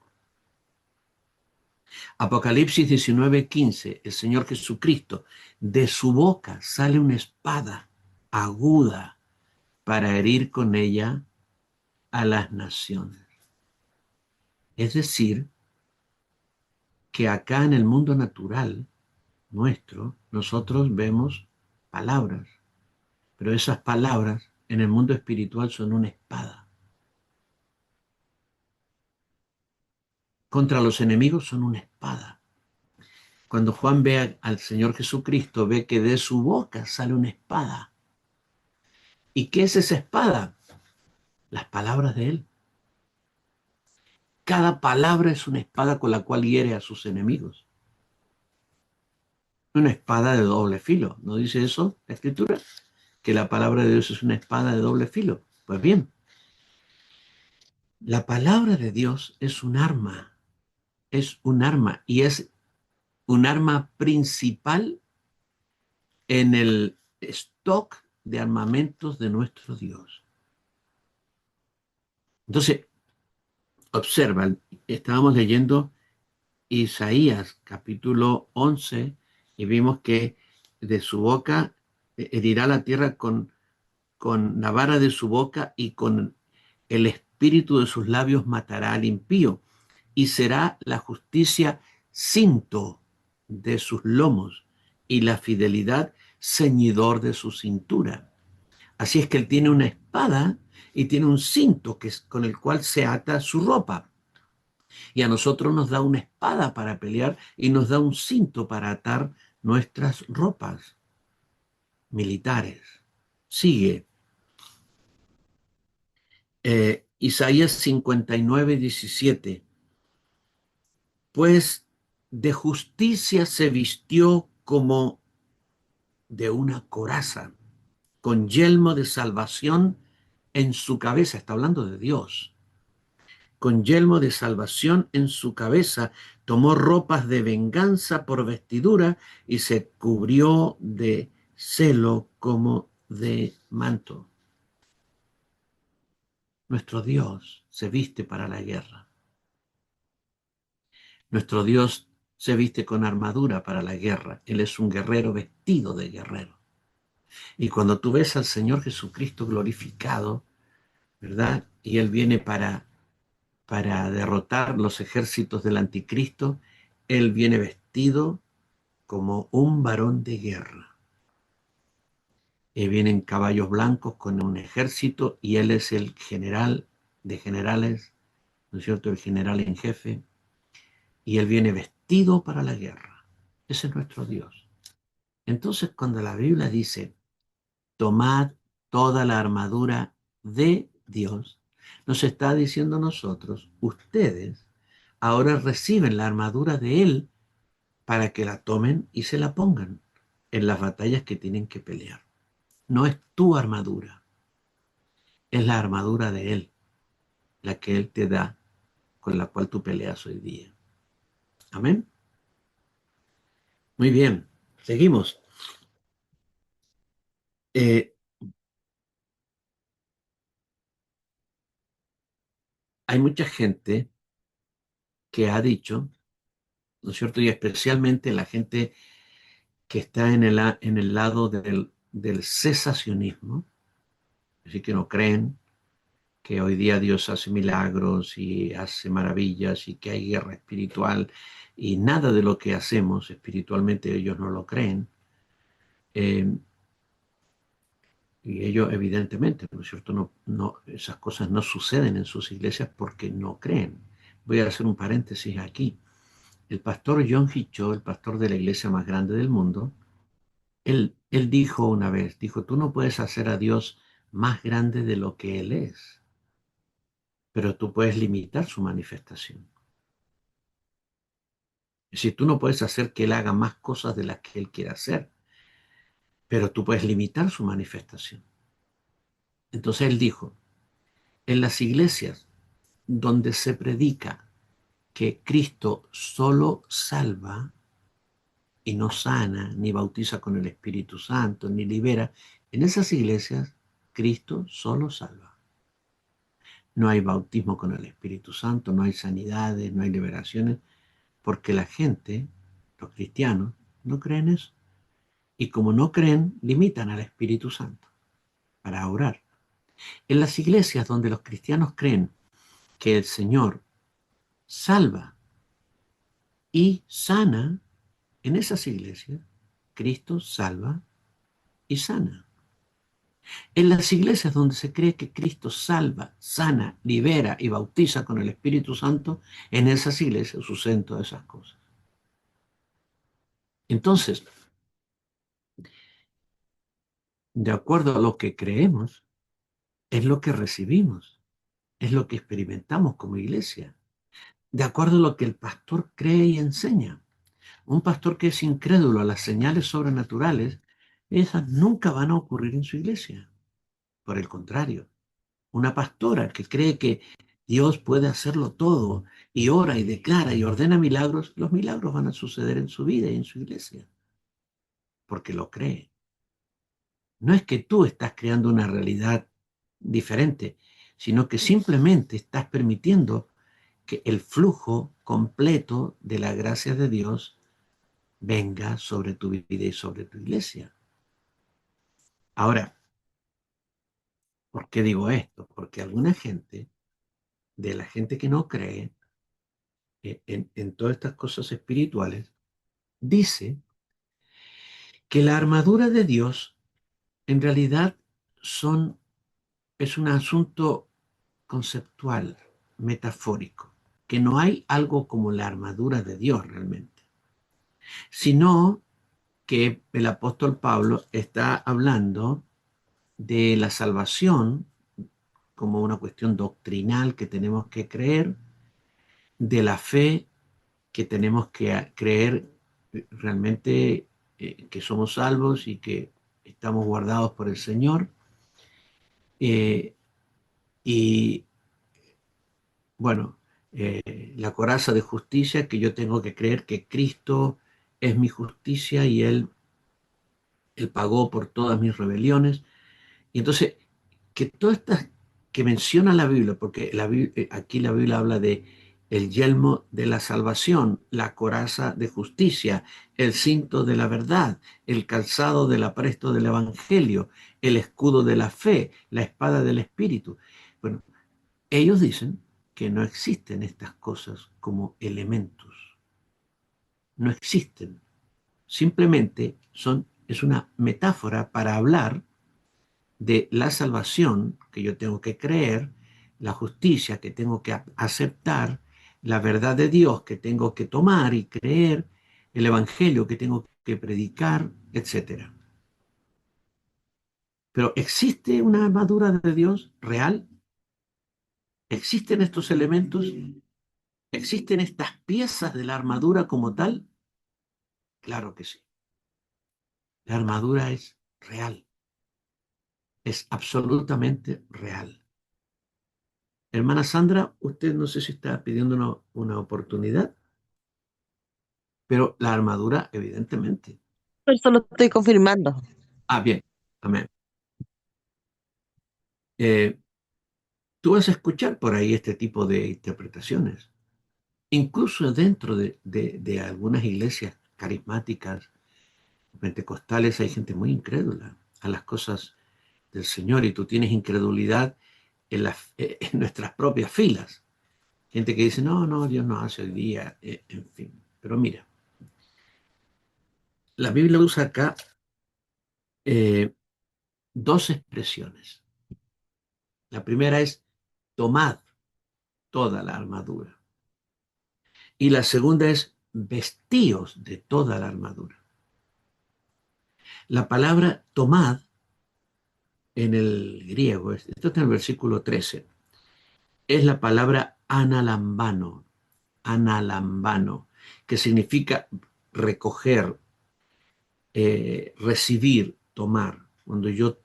Apocalipsis 19:15, el Señor Jesucristo, de su boca sale una espada aguda para herir con ella a las naciones. Es decir, que acá en el mundo natural nuestro, nosotros vemos palabras, pero esas palabras en el mundo espiritual son una espada. Contra los enemigos son una espada. Cuando Juan ve al Señor Jesucristo, ve que de su boca sale una espada. ¿Y qué es esa espada? Las palabras de Él. Cada palabra es una espada con la cual hiere a sus enemigos. Una espada de doble filo. ¿No dice eso la Escritura? Que la palabra de Dios es una espada de doble filo. Pues bien, la palabra de Dios es un arma y es un arma principal en el stock de armamentos de nuestro Dios. Entonces, observa, estábamos leyendo Isaías capítulo 11 y vimos que de su boca herirá la tierra con la vara de su boca y con el espíritu de sus labios matará al impío y será la justicia cinto de sus lomos y la fidelidad ceñidor de su cintura. Así es que él tiene una espada y tiene un cinto que es con el cual se ata su ropa. Y a nosotros nos da una espada para pelear y nos da un cinto para atar nuestras ropas militares. Sigue. Isaías 59:17. Pues de justicia se vistió como de una coraza, con yelmo de salvación en su cabeza. Está hablando de Dios. Con yelmo de salvación en su cabeza, tomó ropas de venganza por vestidura y se cubrió de celo como de manto. Nuestro Dios se viste para la guerra. Nuestro Dios se viste con armadura para la guerra. Él es un guerrero vestido de guerrero. Y cuando tú ves al Señor Jesucristo glorificado, ¿verdad? Y Él viene para derrotar los ejércitos del anticristo, Él viene vestido como un varón de guerra. Vienen caballos blancos con un ejército y Él es el general de generales, ¿no es cierto? El general en jefe. Y Él viene vestido para la guerra. Ese es nuestro Dios. Entonces, cuando la Biblia dice, tomad toda la armadura de Dios, nos está diciendo a nosotros, ustedes ahora reciben la armadura de Él para que la tomen y se la pongan en las batallas que tienen que pelear. No es tu armadura, es la armadura de Él, la que Él te da, con la cual tú peleas hoy día. Amén. Muy bien, seguimos. Eh, Hay mucha gente que ha dicho, ¿no es cierto? Y especialmente la gente que está en el lado del cesacionismo, así que no creen que hoy día Dios hace milagros y hace maravillas y que hay guerra espiritual y nada de lo que hacemos espiritualmente ellos no lo creen. Eh, y ellos evidentemente, ¿no es cierto? Esas cosas no suceden en sus iglesias porque no creen. Voy a hacer un paréntesis aquí. El pastor John Hicho, el pastor de la iglesia más grande del mundo, él dijo una vez, dijo, tú no puedes hacer a Dios más grande de lo que Él es, pero tú puedes limitar su manifestación. Es decir, tú no puedes hacer que Él haga más cosas de las que Él quiere hacer, pero tú puedes limitar su manifestación. Entonces Él dijo, en las iglesias donde se predica que Cristo solo salva y no sana, ni bautiza con el Espíritu Santo, ni libera, en esas iglesias Cristo solo salva. No hay bautismo con el Espíritu Santo, no hay sanidades, no hay liberaciones, porque la gente, los cristianos, no creen eso. Y como no creen, limitan al Espíritu Santo para orar. En las iglesias donde los cristianos creen que el Señor salva y sana, en esas iglesias Cristo salva y sana. En las iglesias donde se cree que Cristo salva, sana, libera y bautiza con el Espíritu Santo, en esas iglesias suceden todas esas cosas. Entonces, de acuerdo a lo que creemos, es lo que recibimos, es lo que experimentamos como iglesia, de acuerdo a lo que el pastor cree y enseña. Un pastor que es incrédulo a las señales sobrenaturales, esas nunca van a ocurrir en su iglesia. Por el contrario, una pastora que cree que Dios puede hacerlo todo y ora y declara y ordena milagros, los milagros van a suceder en su vida y en su iglesia, porque lo cree. No es que tú estás creando una realidad diferente, sino que simplemente estás permitiendo que el flujo completo de la gracia de Dios venga sobre tu vida y sobre tu iglesia. Ahora, ¿por qué digo esto? Porque alguna gente, de la gente que no cree en todas estas cosas espirituales, dice que la armadura de Dios en realidad es un asunto conceptual, metafórico, que no hay algo como la armadura de Dios realmente, sino que el apóstol Pablo está hablando de la salvación como una cuestión doctrinal que tenemos que creer, de la fe que tenemos que creer realmente que somos salvos y que estamos guardados por el Señor. Eh, y bueno, la coraza de justicia, que yo tengo que creer que Cristo es mi justicia y Él pagó por todas mis rebeliones. Y entonces, que todas estas que menciona la Biblia, porque aquí la Biblia habla de el yelmo de la salvación, la coraza de justicia, el cinto de la verdad, el calzado del apresto del evangelio, el escudo de la fe, la espada del espíritu. Bueno, ellos dicen que no existen estas cosas como elementos, no existen, simplemente es una metáfora para hablar de la salvación que yo tengo que creer, la justicia que tengo que aceptar, la verdad de Dios que tengo que tomar y creer, el evangelio que tengo que predicar, etcétera. Pero ¿existe una armadura de Dios real? ¿Existen estos elementos? ¿Existen estas piezas de la armadura como tal? Claro que sí. La armadura es real, es absolutamente real. Hermana Sandra, usted no sé si está pidiendo una oportunidad, pero la armadura, evidentemente. Eso lo estoy confirmando. Bien, amén. Eh, Tú vas a escuchar por ahí este tipo de interpretaciones. Incluso dentro de algunas iglesias carismáticas, pentecostales, hay gente muy incrédula a las cosas del Señor y tú tienes incredulidad en nuestras propias filas. Gente que dice, no, no, Dios no hace hoy día, en fin. Pero mira, la Biblia usa acá eh, dos expresiones. La primera es tomad toda la armadura. Y la segunda es vestíos de toda la armadura. La palabra tomad en el griego, esto está en el versículo 13, es la palabra analambano, que significa recoger, recibir, tomar. Cuando yo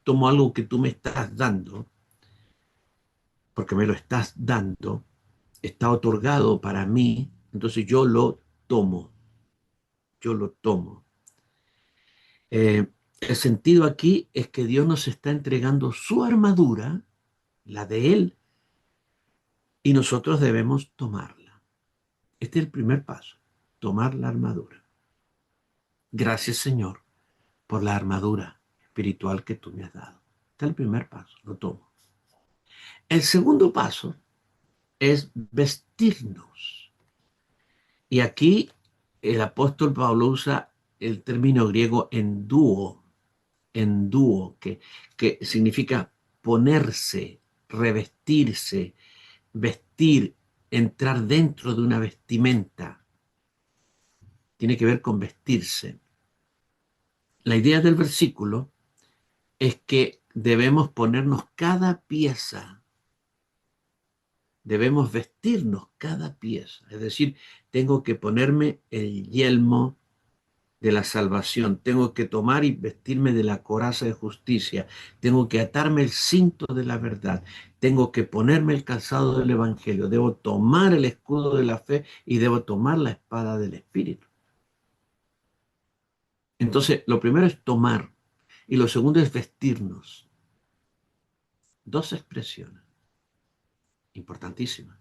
tomo algo que tú me estás dando, porque me lo estás dando, está otorgado para mí, entonces yo lo tomo, yo lo tomo. El sentido aquí es que Dios nos está entregando su armadura, la de Él, y nosotros debemos tomarla. Este es el primer paso, tomar la armadura. Gracias, Señor, por la armadura espiritual que tú me has dado. Este es el primer paso, lo tomo. El segundo paso es vestirnos. Y aquí el apóstol Pablo usa el término griego endúo, que significa ponerse, revestirse, vestir, entrar dentro de una vestimenta. Tiene que ver con vestirse. La idea del versículo es que debemos ponernos cada pieza, debemos vestirnos cada pieza. Es decir, tengo que ponerme el yelmo de la salvación, tengo que tomar y vestirme de la coraza de justicia, tengo que atarme el cinto de la verdad, tengo que ponerme el calzado del evangelio, debo tomar el escudo de la fe y debo tomar la espada del espíritu. Entonces, lo primero es tomar y lo segundo es vestirnos. Dos expresiones importantísimas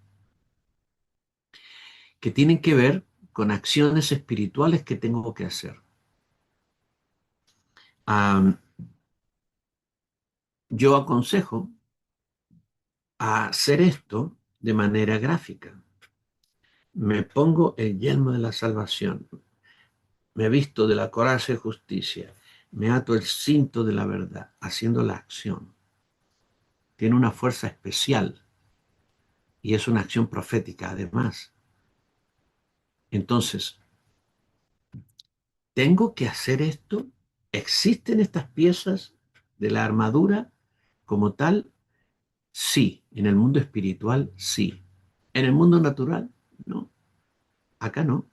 que tienen que ver con acciones espirituales que tengo que hacer. Um, yo aconsejo a hacer esto de manera gráfica. Me pongo el yelmo de la salvación, me visto de la coraza de justicia, me ato el cinto de la verdad, haciendo la acción. Tiene una fuerza especial y es una acción profética además. Entonces, ¿tengo que hacer esto? ¿Existen estas piezas de la armadura como tal? Sí. En el mundo espiritual, sí. En el mundo natural, no. Acá no.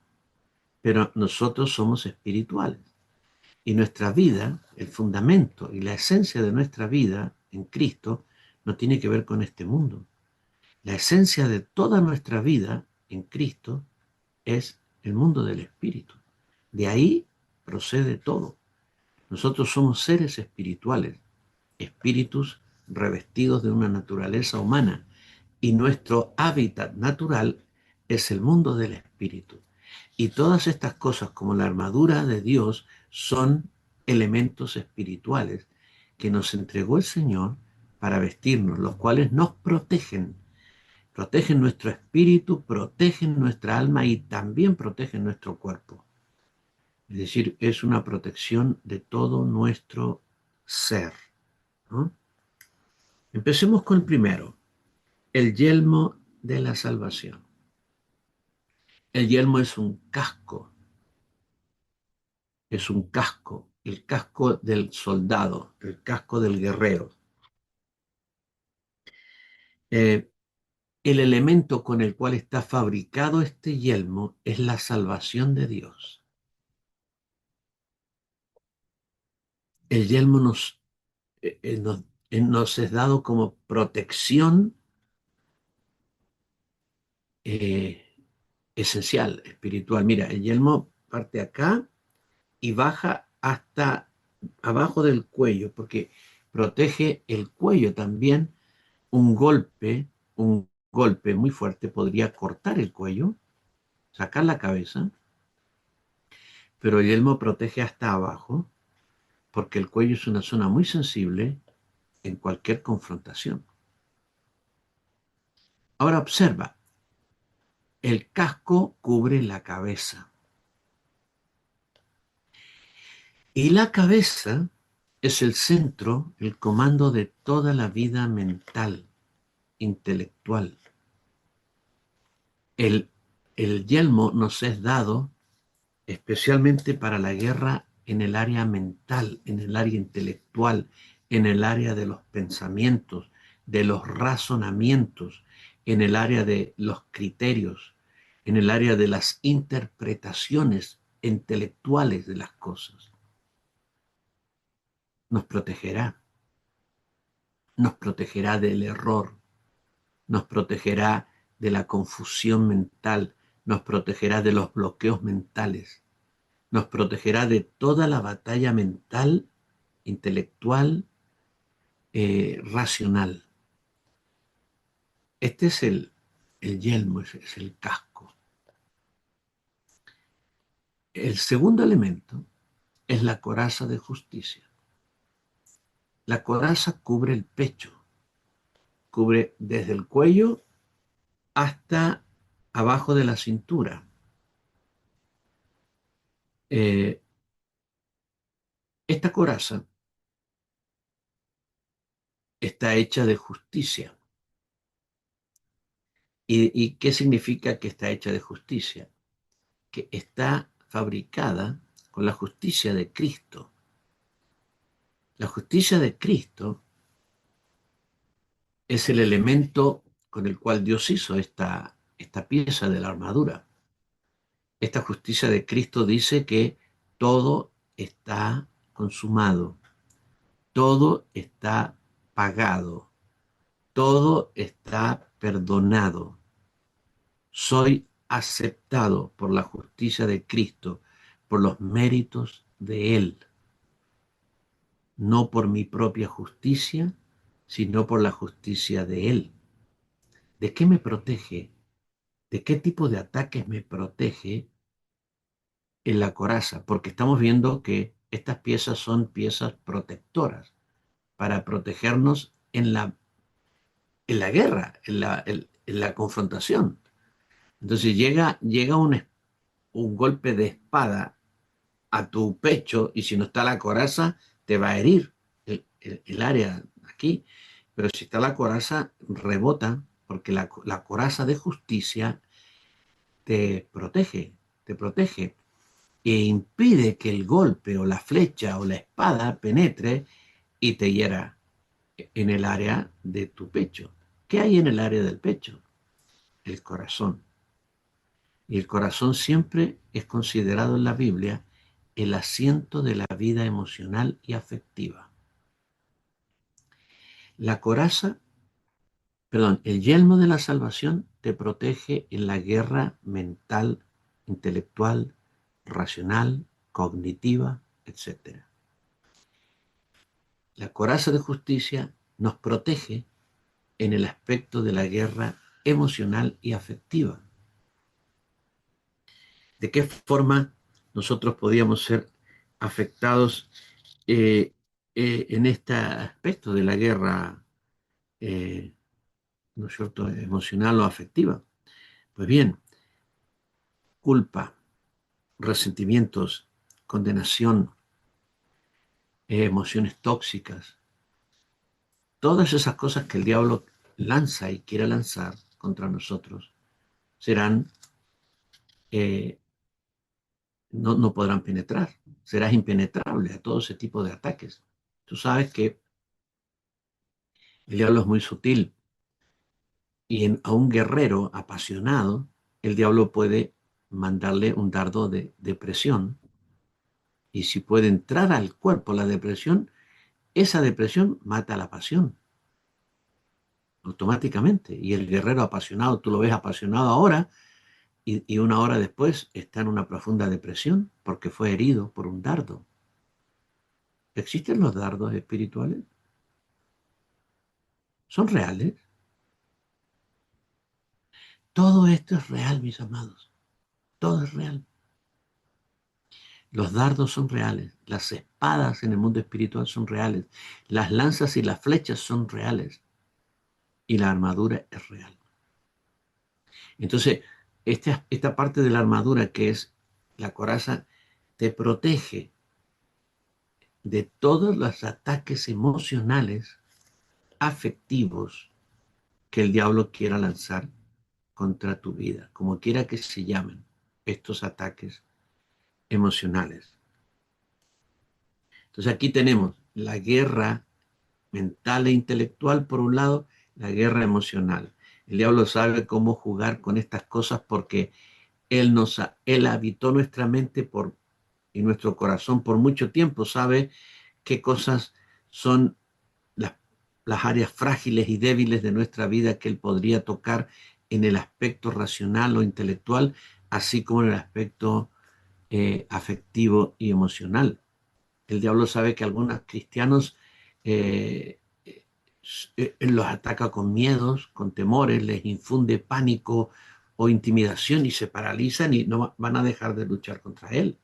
Pero nosotros somos espirituales. Y nuestra vida, el fundamento y la esencia de nuestra vida en Cristo, no tiene que ver con este mundo. La esencia de toda nuestra vida en Cristo es el mundo del espíritu. De ahí procede todo. Nosotros somos seres espirituales, espíritus revestidos de una naturaleza humana, y nuestro hábitat natural es el mundo del espíritu. Y todas estas cosas, como la armadura de Dios, son elementos espirituales que nos entregó el Señor para vestirnos, los cuales nos protegen. Protegen nuestro espíritu, protegen nuestra alma y también protegen nuestro cuerpo. Es decir, es una protección de todo nuestro ser, ¿no? Empecemos con el primero, el yelmo de la salvación. El yelmo es un casco, el casco del soldado, el casco del guerrero. Eh, el elemento con el cual está fabricado este yelmo es la salvación de Dios. El yelmo nos es dado como protección eh, esencial, espiritual. Mira, el yelmo parte acá y baja hasta abajo del cuello, porque protege el cuello también. Un golpe muy fuerte podría cortar el cuello, sacar la cabeza, pero el yelmo protege hasta abajo, porque el cuello es una zona muy sensible en cualquier confrontación. Ahora observa, el casco cubre la cabeza. Y la cabeza es el centro, el comando de toda la vida mental, intelectual. El, el yelmo nos es dado especialmente para la guerra en el área mental, en el área intelectual, en el área de los pensamientos, de los razonamientos, en el área de los criterios, en el área de las interpretaciones intelectuales de las cosas. Nos protegerá del error, nos protegerá de la confusión mental, nos protegerá de los bloqueos mentales, nos protegerá de toda la batalla mental, intelectual, racional. Este es el yelmo, es el casco. El segundo elemento es la coraza de justicia. La coraza cubre el pecho, cubre desde el cuello hasta abajo de la cintura. Eh, esta coraza está hecha de justicia. ¿Y qué significa que está hecha de justicia? Que está fabricada con la justicia de Cristo. La justicia de Cristo es el elemento con el cual Dios hizo esta pieza de la armadura. Esta justicia de Cristo dice que todo está consumado, todo está pagado, todo está perdonado. Soy aceptado por la justicia de Cristo, por los méritos de Él, no por mi propia justicia, sino por la justicia de Él. ¿De qué me protege? ¿De qué tipo de ataques me protege en la coraza? Porque estamos viendo que estas piezas son piezas protectoras para protegernos en la guerra, en la confrontación. Entonces llega un golpe de espada a tu pecho y si no está la coraza te va a herir el área aquí. Pero si está la coraza rebota porque la coraza de justicia te protege e impide que el golpe o la flecha o la espada penetre y te hiera en el área de tu pecho. ¿Qué hay en el área del pecho? El corazón. Y el corazón siempre es considerado en la Biblia el asiento de la vida emocional y afectiva. La coraza, perdón, el yelmo de la salvación te protege en la guerra mental, intelectual, racional, cognitiva, etc. La coraza de justicia nos protege en el aspecto de la guerra emocional y afectiva. ¿De qué forma nosotros podíamos ser afectados en este aspecto de la guerra, eh, ¿no es cierto?, emocional o afectiva? Pues bien, culpa, resentimientos, condenación, emociones tóxicas, todas esas cosas que el diablo lanza y quiere lanzar contra nosotros serán, eh, no podrán penetrar, serás impenetrable a todo ese tipo de ataques. Tú sabes que el diablo es muy sutil y a un guerrero apasionado, el diablo puede mandarle un dardo de depresión y si puede entrar al cuerpo la depresión, esa depresión mata la pasión automáticamente. Y el guerrero apasionado, tú lo ves apasionado ahora y una hora después está en una profunda depresión porque fue herido por un dardo. ¿Existen los dardos espirituales? ¿Son reales? Todo esto es real, mis amados. Todo es real. Los dardos son reales, las espadas en el mundo espiritual son reales, las lanzas y las flechas son reales y la armadura es real. Entonces, esta parte de la armadura que es la coraza te protege de todos los ataques emocionales, afectivos que el diablo quiera lanzar contra tu vida, como quiera que se llamen estos ataques emocionales. Entonces aquí tenemos la guerra mental e intelectual por un lado la guerra emocional. El diablo sabe cómo jugar con estas cosas porque él habitó nuestra mente y nuestro corazón por mucho tiempo, sabe qué cosas son las, las áreas frágiles y débiles de nuestra vida que él podría tocar en el aspecto racional o intelectual, así como en el aspecto afectivo y emocional. El diablo sabe que algunos cristianos eh, los ataca con miedos, con temores, les infunde pánico o intimidación y se paralizan y no van a dejar de luchar contra él.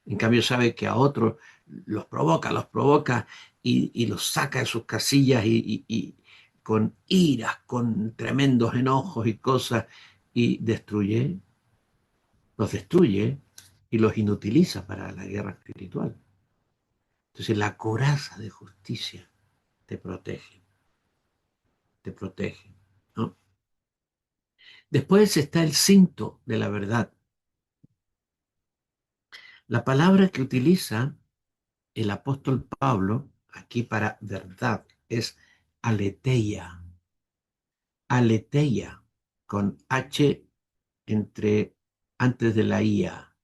En cambio sabe que a otros los provoca y los saca de sus casillas y con iras, con tremendos enojos y cosas y los destruye y los inutiliza para la guerra espiritual. Entonces la coraza de justicia te protege, te protege, ¿no? Después está el cinto de la verdad. La palabra que utiliza el apóstol Pablo aquí para verdad es aletheia, aletheia, con H entre antes de la IA,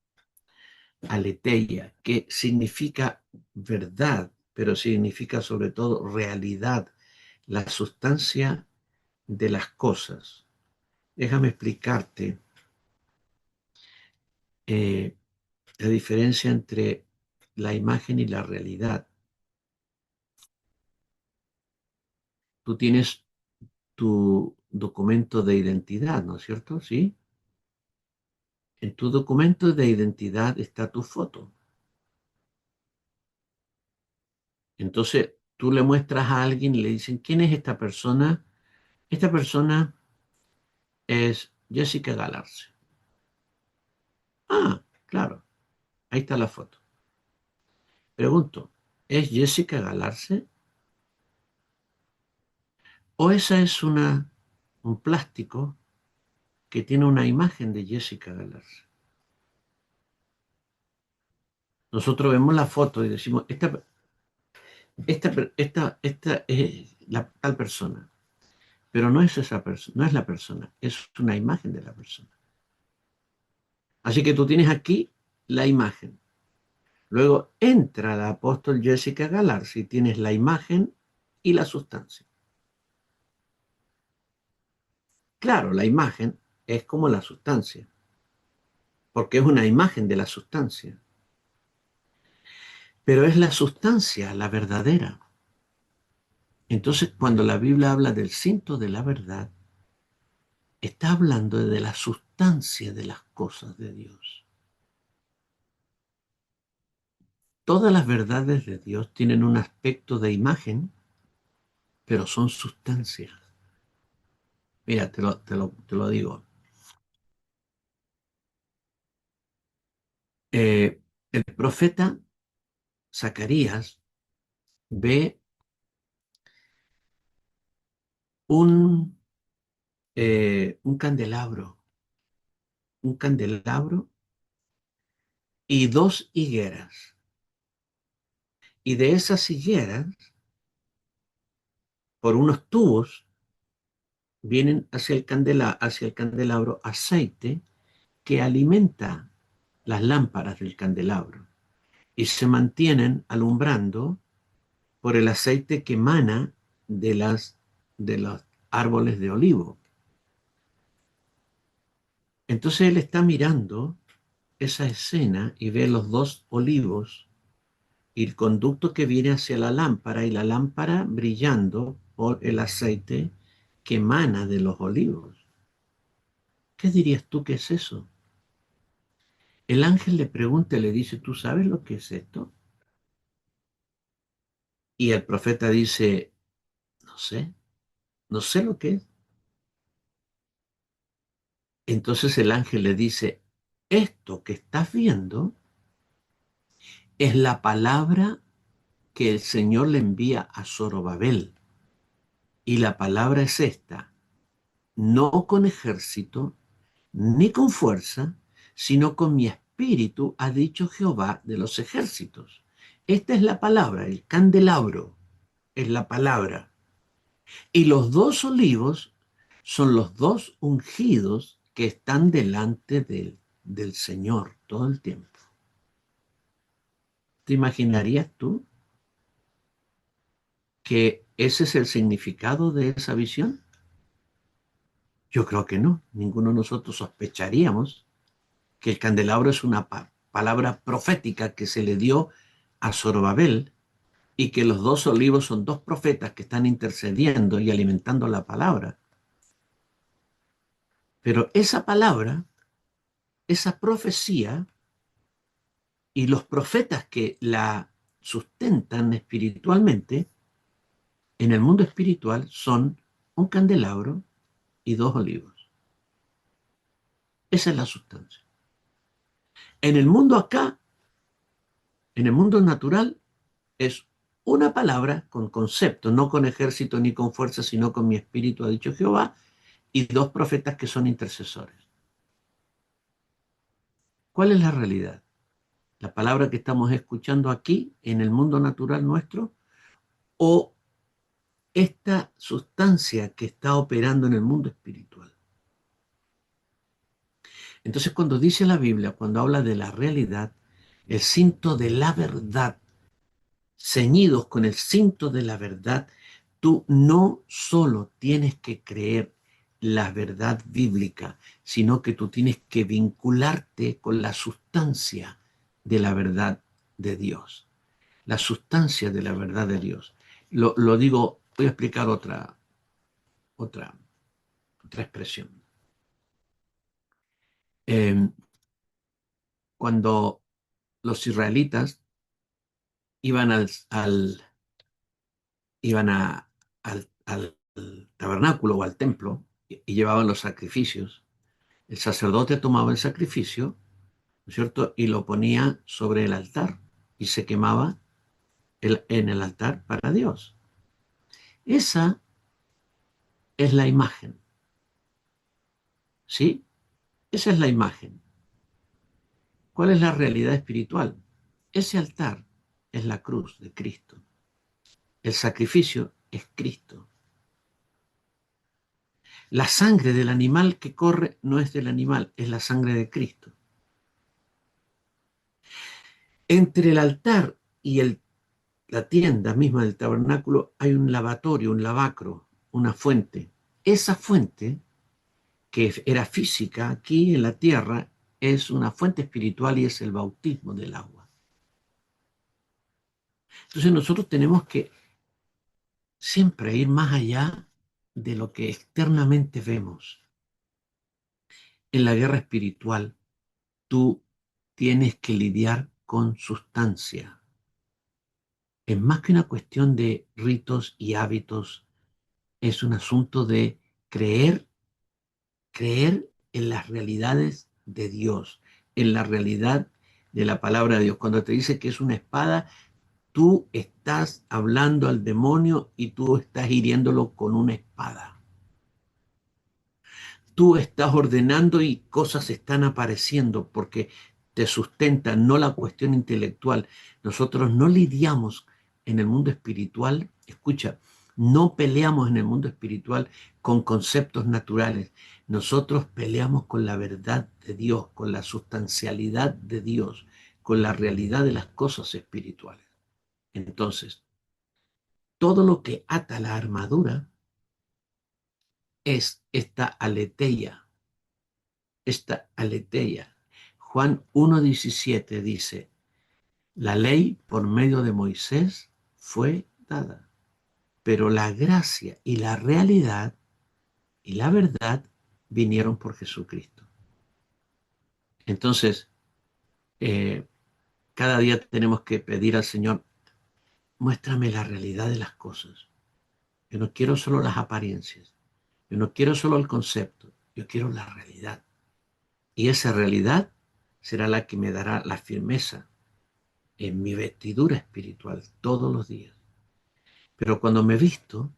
aletheia, que significa verdad, pero significa sobre todo realidad, la sustancia de las cosas. Déjame explicarte eh, la diferencia entre la imagen y la realidad. Tú tienes tu documento de identidad, ¿no es cierto? Sí. En tu documento de identidad está tu foto. Entonces, tú le muestras a alguien y le dicen, ¿quién es esta persona? Esta persona es Jessica Galarce. Ah, claro, ahí está la foto. Pregunto, ¿es Jessica Galarce? ¿O esa es un plástico que tiene una imagen de Jessica Galarce? Nosotros vemos la foto y decimos, esta es la tal persona, pero no es esa persona, no es la persona, es una imagen de la persona. Así que tú tienes aquí la imagen. Luego entra la apóstol Jessica Galarza y tienes la imagen y la sustancia. Claro, la imagen es como la sustancia, porque es una imagen de la sustancia, pero es la sustancia, la verdadera. Entonces, cuando la Biblia habla del cinto de la verdad, está hablando de la sustancia de las cosas de Dios. Todas las verdades de Dios tienen un aspecto de imagen, pero son sustancias. Mira, te lo digo. El profeta Zacarías ve un, un candelabro y dos higueras. Y de esas higueras, por unos tubos, vienen hacia el candelabro aceite que alimenta las lámparas del candelabro y se mantienen alumbrando por el aceite que emana de los árboles de olivo. Entonces él está mirando esa escena y ve los dos olivos y el conducto que viene hacia la lámpara y la lámpara brillando por el aceite que emana de los olivos. ¿Qué dirías tú que es eso? El ángel le pregunta y le dice, ¿tú sabes lo que es esto? Y el profeta dice, no sé, no sé lo que es. Entonces el ángel le dice, esto que estás viendo es la palabra que el Señor le envía a Zorobabel. Y la palabra es esta, no con ejército, ni con fuerza, sino con mi espíritu, ha dicho Jehová de los ejércitos. Esta es la palabra, el candelabro es la palabra. Y los dos olivos son los dos ungidos que están delante del Señor todo el tiempo. ¿Te imaginarías tú que ese es el significado de esa visión? Yo creo que no. Ninguno de nosotros sospecharíamos que el candelabro es una palabra profética que se le dio a Zorobabel y que los dos olivos son dos profetas que están intercediendo y alimentando la palabra. Pero esa palabra, esa profecía y los profetas que la sustentan espiritualmente, en el mundo espiritual son un candelabro y dos olivos. Esa es la sustancia. En el mundo acá, en el mundo natural, es una palabra con concepto, no con ejército ni con fuerza, sino con mi espíritu, ha dicho Jehová, y dos profetas que son intercesores. ¿Cuál es la realidad? ¿La palabra que estamos escuchando aquí en el mundo natural nuestro o esta sustancia que está operando en el mundo espiritual? Entonces, cuando dice la Biblia, cuando habla de la realidad, el cinto de la verdad, ceñidos con el cinto de la verdad, tú no solo tienes que creer la verdad bíblica, sino que tú tienes que vincularte con la sustancia de la verdad de Dios. La sustancia de la verdad de Dios. Lo digo, voy a explicar otra, otra expresión. Eh, Cuando los israelitas iban iban al tabernáculo o al templo y llevaban los sacrificios, el sacerdote tomaba el sacrificio, ¿no es cierto? Y lo ponía sobre el altar y se quemaba en el altar para Dios. Esa es la imagen, ¿sí? Esa es la imagen. ¿Cuál es la realidad espiritual? Ese altar es la cruz de Cristo. El sacrificio es Cristo. La sangre del animal que corre no es del animal, es la sangre de Cristo. Entre el altar y la tienda misma del tabernáculo hay un lavatorio, un lavacro, una fuente. Esa fuente, que era física aquí en la tierra, es una fuente espiritual y es el bautismo del agua. Entonces nosotros tenemos que siempre ir más allá de lo que externamente vemos. En la guerra espiritual, tú tienes que lidiar con sustancia. Es más que una cuestión de ritos y hábitos, es un asunto de creer en las realidades de Dios, en la realidad de la palabra de Dios. Cuando te dice que es una espada, tú estás hablando al demonio y tú estás hiriéndolo con una espada. Tú estás ordenando y cosas están apareciendo porque te sustenta no la cuestión intelectual. Nosotros no lidiamos en el mundo espiritual, escucha, no peleamos en el mundo espiritual con conceptos naturales. Nosotros peleamos con la verdad de Dios, con la sustancialidad de Dios, con la realidad de las cosas espirituales. Entonces, todo lo que ata la armadura es esta aletheia. Juan 1:17 dice, la ley por medio de Moisés fue dada, pero la gracia y la realidad y la verdad vinieron por Jesucristo. Entonces, eh, cada día tenemos que pedir al Señor, muéstrame la realidad de las cosas. Yo no quiero solo las apariencias, yo no quiero solo el concepto, yo quiero la realidad. Y esa realidad será la que me dará la firmeza en mi vestidura espiritual todos los días. Pero cuando me visto,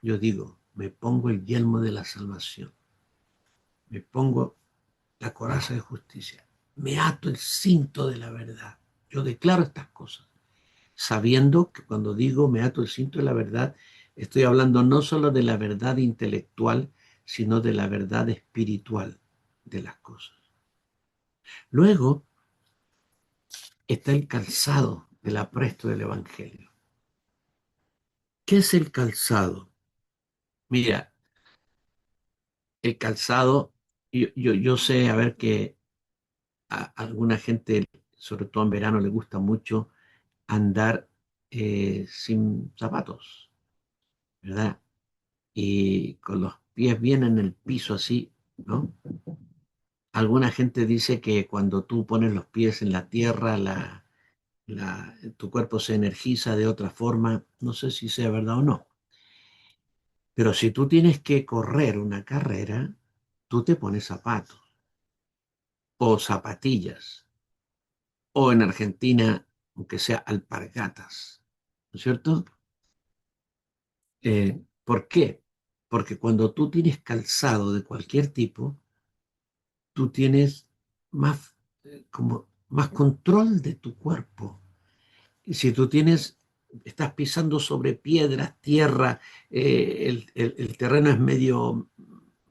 yo digo, me pongo el yelmo de la salvación, me pongo la coraza de justicia, me ato el cinto de la verdad. Yo declaro estas cosas, sabiendo que cuando digo me ato el cinto de la verdad, Estoy hablando no solo de la verdad intelectual, sino de la verdad espiritual de las cosas. Luego está el calzado del apresto del Evangelio. ¿Qué es el calzado? Mira, el calzado, yo sé, a ver, que a alguna gente, sobre todo en verano, le gusta mucho andar sin zapatos, ¿verdad? Y con los pies bien en el piso así, ¿no? Alguna gente dice que cuando tú pones los pies en la tierra, tu cuerpo se energiza de otra forma. No sé si sea verdad o no. Pero si tú tienes que correr una carrera, tú te pones zapatos o zapatillas, o en Argentina, aunque sea alpargatas, ¿no es cierto? ¿Por qué? Porque cuando tú tienes calzado de cualquier tipo, tú tienes más, como, más control de tu cuerpo. Y si tú estás pisando sobre piedras, tierra, el terreno es medio,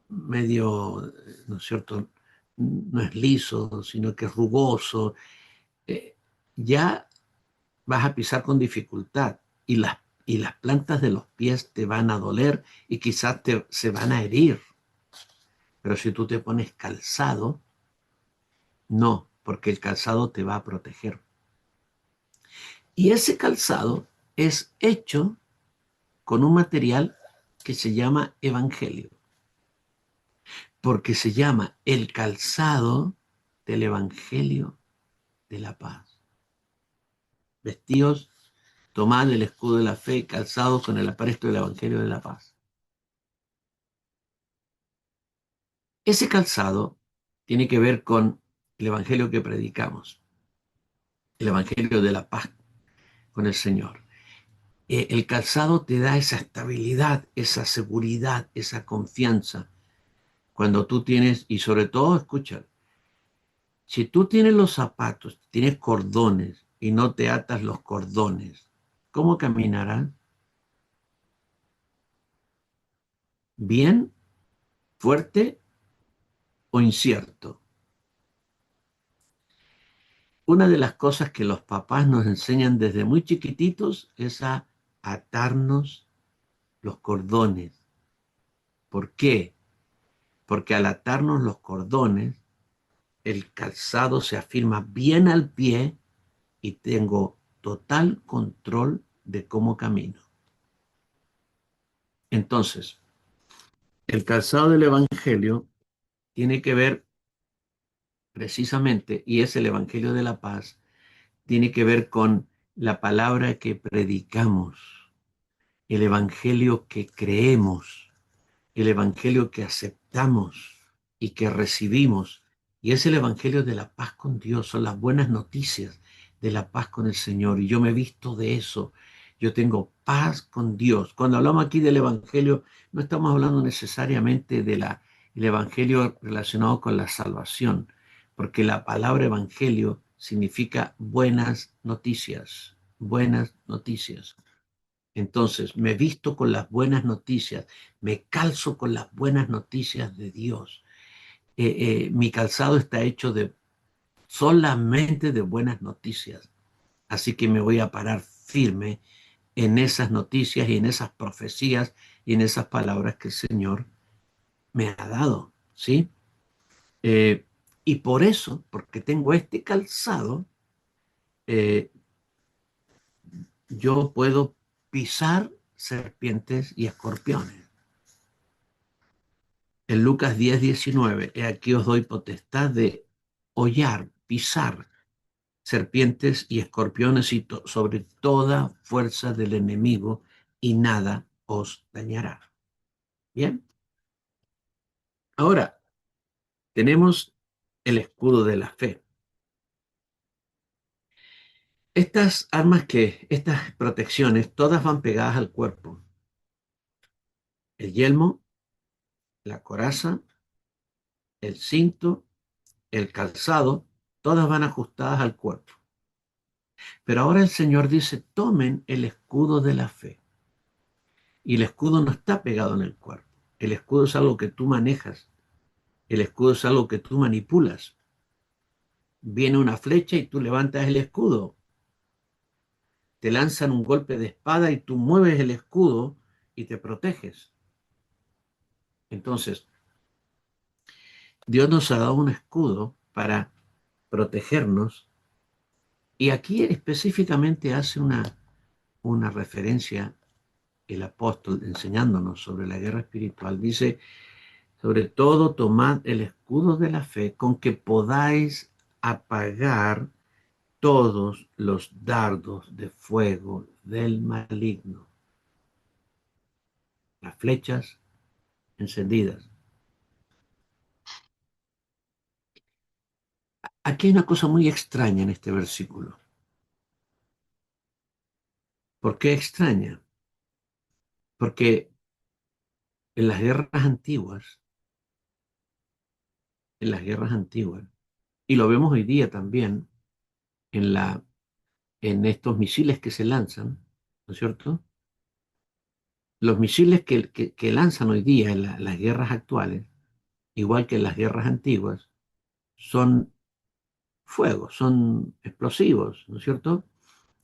¿no es cierto? No es liso, sino que es rugoso. eh, ya vas a pisar con dificultad y las plantas de los pies te van a doler y quizás se van a herir. Pero si tú te pones calzado, no, porque el calzado te va a proteger. Y ese calzado es hecho con un material que se llama evangelio, porque se llama el calzado del evangelio de la paz. Vestidos, tomad el escudo de la fe, calzados con el apresto del evangelio de la paz. Ese calzado tiene que ver con el evangelio que predicamos, el evangelio de la paz con el Señor. El calzado te da esa estabilidad, esa seguridad, esa confianza. Cuando tú tienes, y sobre todo, escucha, si tú tienes los zapatos, tienes cordones y no te atas los cordones, ¿cómo caminarás? ¿Bien, fuerte o incierto? Una de las cosas que los papás nos enseñan desde muy chiquititos es a atarnos los cordones. ¿Por qué? Porque al atarnos los cordones, el calzado se afirma bien al pie y tengo total control de cómo camino. Entonces, el calzado del Evangelio tiene que ver precisamente, y es el Evangelio de la paz, tiene que ver con la palabra que predicamos, el Evangelio que creemos, el Evangelio que aceptamos y que recibimos. Y es el Evangelio de la paz con Dios, son las buenas noticias de la paz con el Señor. Y yo me he visto de eso. Yo tengo paz con Dios. Cuando hablamos aquí del Evangelio, no estamos hablando necesariamente del Evangelio relacionado con la salvación, porque la palabra Evangelio significa buenas noticias, buenas noticias. Entonces, me visto con las buenas noticias, me calzo con las buenas noticias de Dios. Mi calzado está hecho solamente de buenas noticias. Así que me voy a parar firme en esas noticias y en esas profecías y en esas palabras que el Señor me ha dado, ¿sí? Eh, y por eso, porque tengo este calzado, eh, yo puedo pisar serpientes y escorpiones. En Lucas 10:19, he aquí os doy potestad de hollar, pisar serpientes y escorpiones y sobre toda fuerza del enemigo y nada os dañará. Bien, ahora tenemos el escudo de la fe. Estas protecciones, todas van pegadas al cuerpo. El yelmo, la coraza, el cinto, el calzado, todas van ajustadas al cuerpo. Pero ahora el Señor dice, tomen el escudo de la fe. Y el escudo no está pegado en el cuerpo. El escudo es algo que tú manejas. El escudo es algo que tú manipulas. Viene una flecha y tú levantas el escudo. Te lanzan un golpe de espada y tú mueves el escudo y te proteges. Entonces, Dios nos ha dado un escudo para protegernos y aquí específicamente hace una referencia el apóstol enseñándonos sobre la guerra espiritual. Dice, sobre todo tomad el escudo de la fe con que podáis apagar todos los dardos de fuego del maligno, las flechas encendidas. Aquí hay una cosa muy extraña en este versículo. ¿Por qué extraña? Porque en las guerras antiguas, en las guerras antiguas, y lo vemos hoy día también en en estos misiles que se lanzan, ¿no es cierto? Los misiles que lanzan hoy día en las guerras actuales, igual que en las guerras antiguas, son fuego, son explosivos, ¿no es cierto?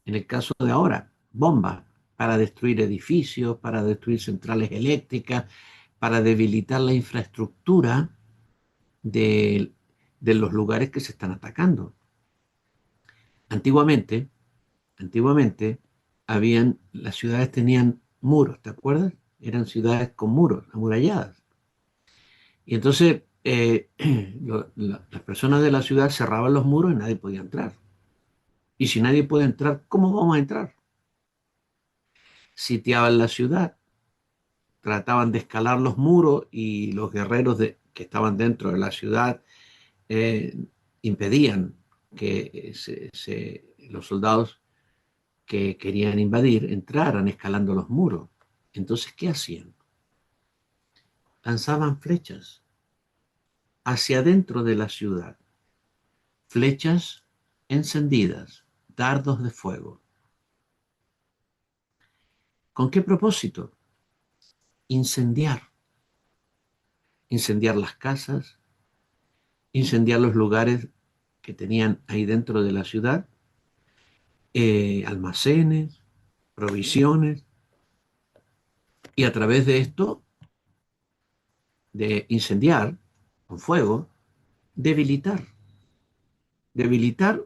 En el caso de ahora, bombas para destruir edificios, para destruir centrales eléctricas, para debilitar la infraestructura de, de los lugares que se están atacando. Antiguamente, antiguamente, las ciudades tenían muros, ¿te acuerdas? Eran ciudades con muros, amuralladas. Y entonces las personas de la ciudad cerraban los muros y nadie podía entrar. Y si nadie puede entrar, ¿cómo vamos a entrar? Sitiaban la ciudad, trataban de escalar los muros y los guerreros que estaban dentro de la ciudad eh, impedían que los soldados que querían invadir entraran escalando los muros. Entonces, ¿qué hacían? Lanzaban flechas hacia adentro de la ciudad, flechas encendidas, dardos de fuego. ¿Con qué propósito? Incendiar. Incendiar las casas, incendiar los lugares que tenían ahí dentro de la ciudad, almacenes, provisiones, y a través de esto, de incendiar con fuego, debilitar, debilitar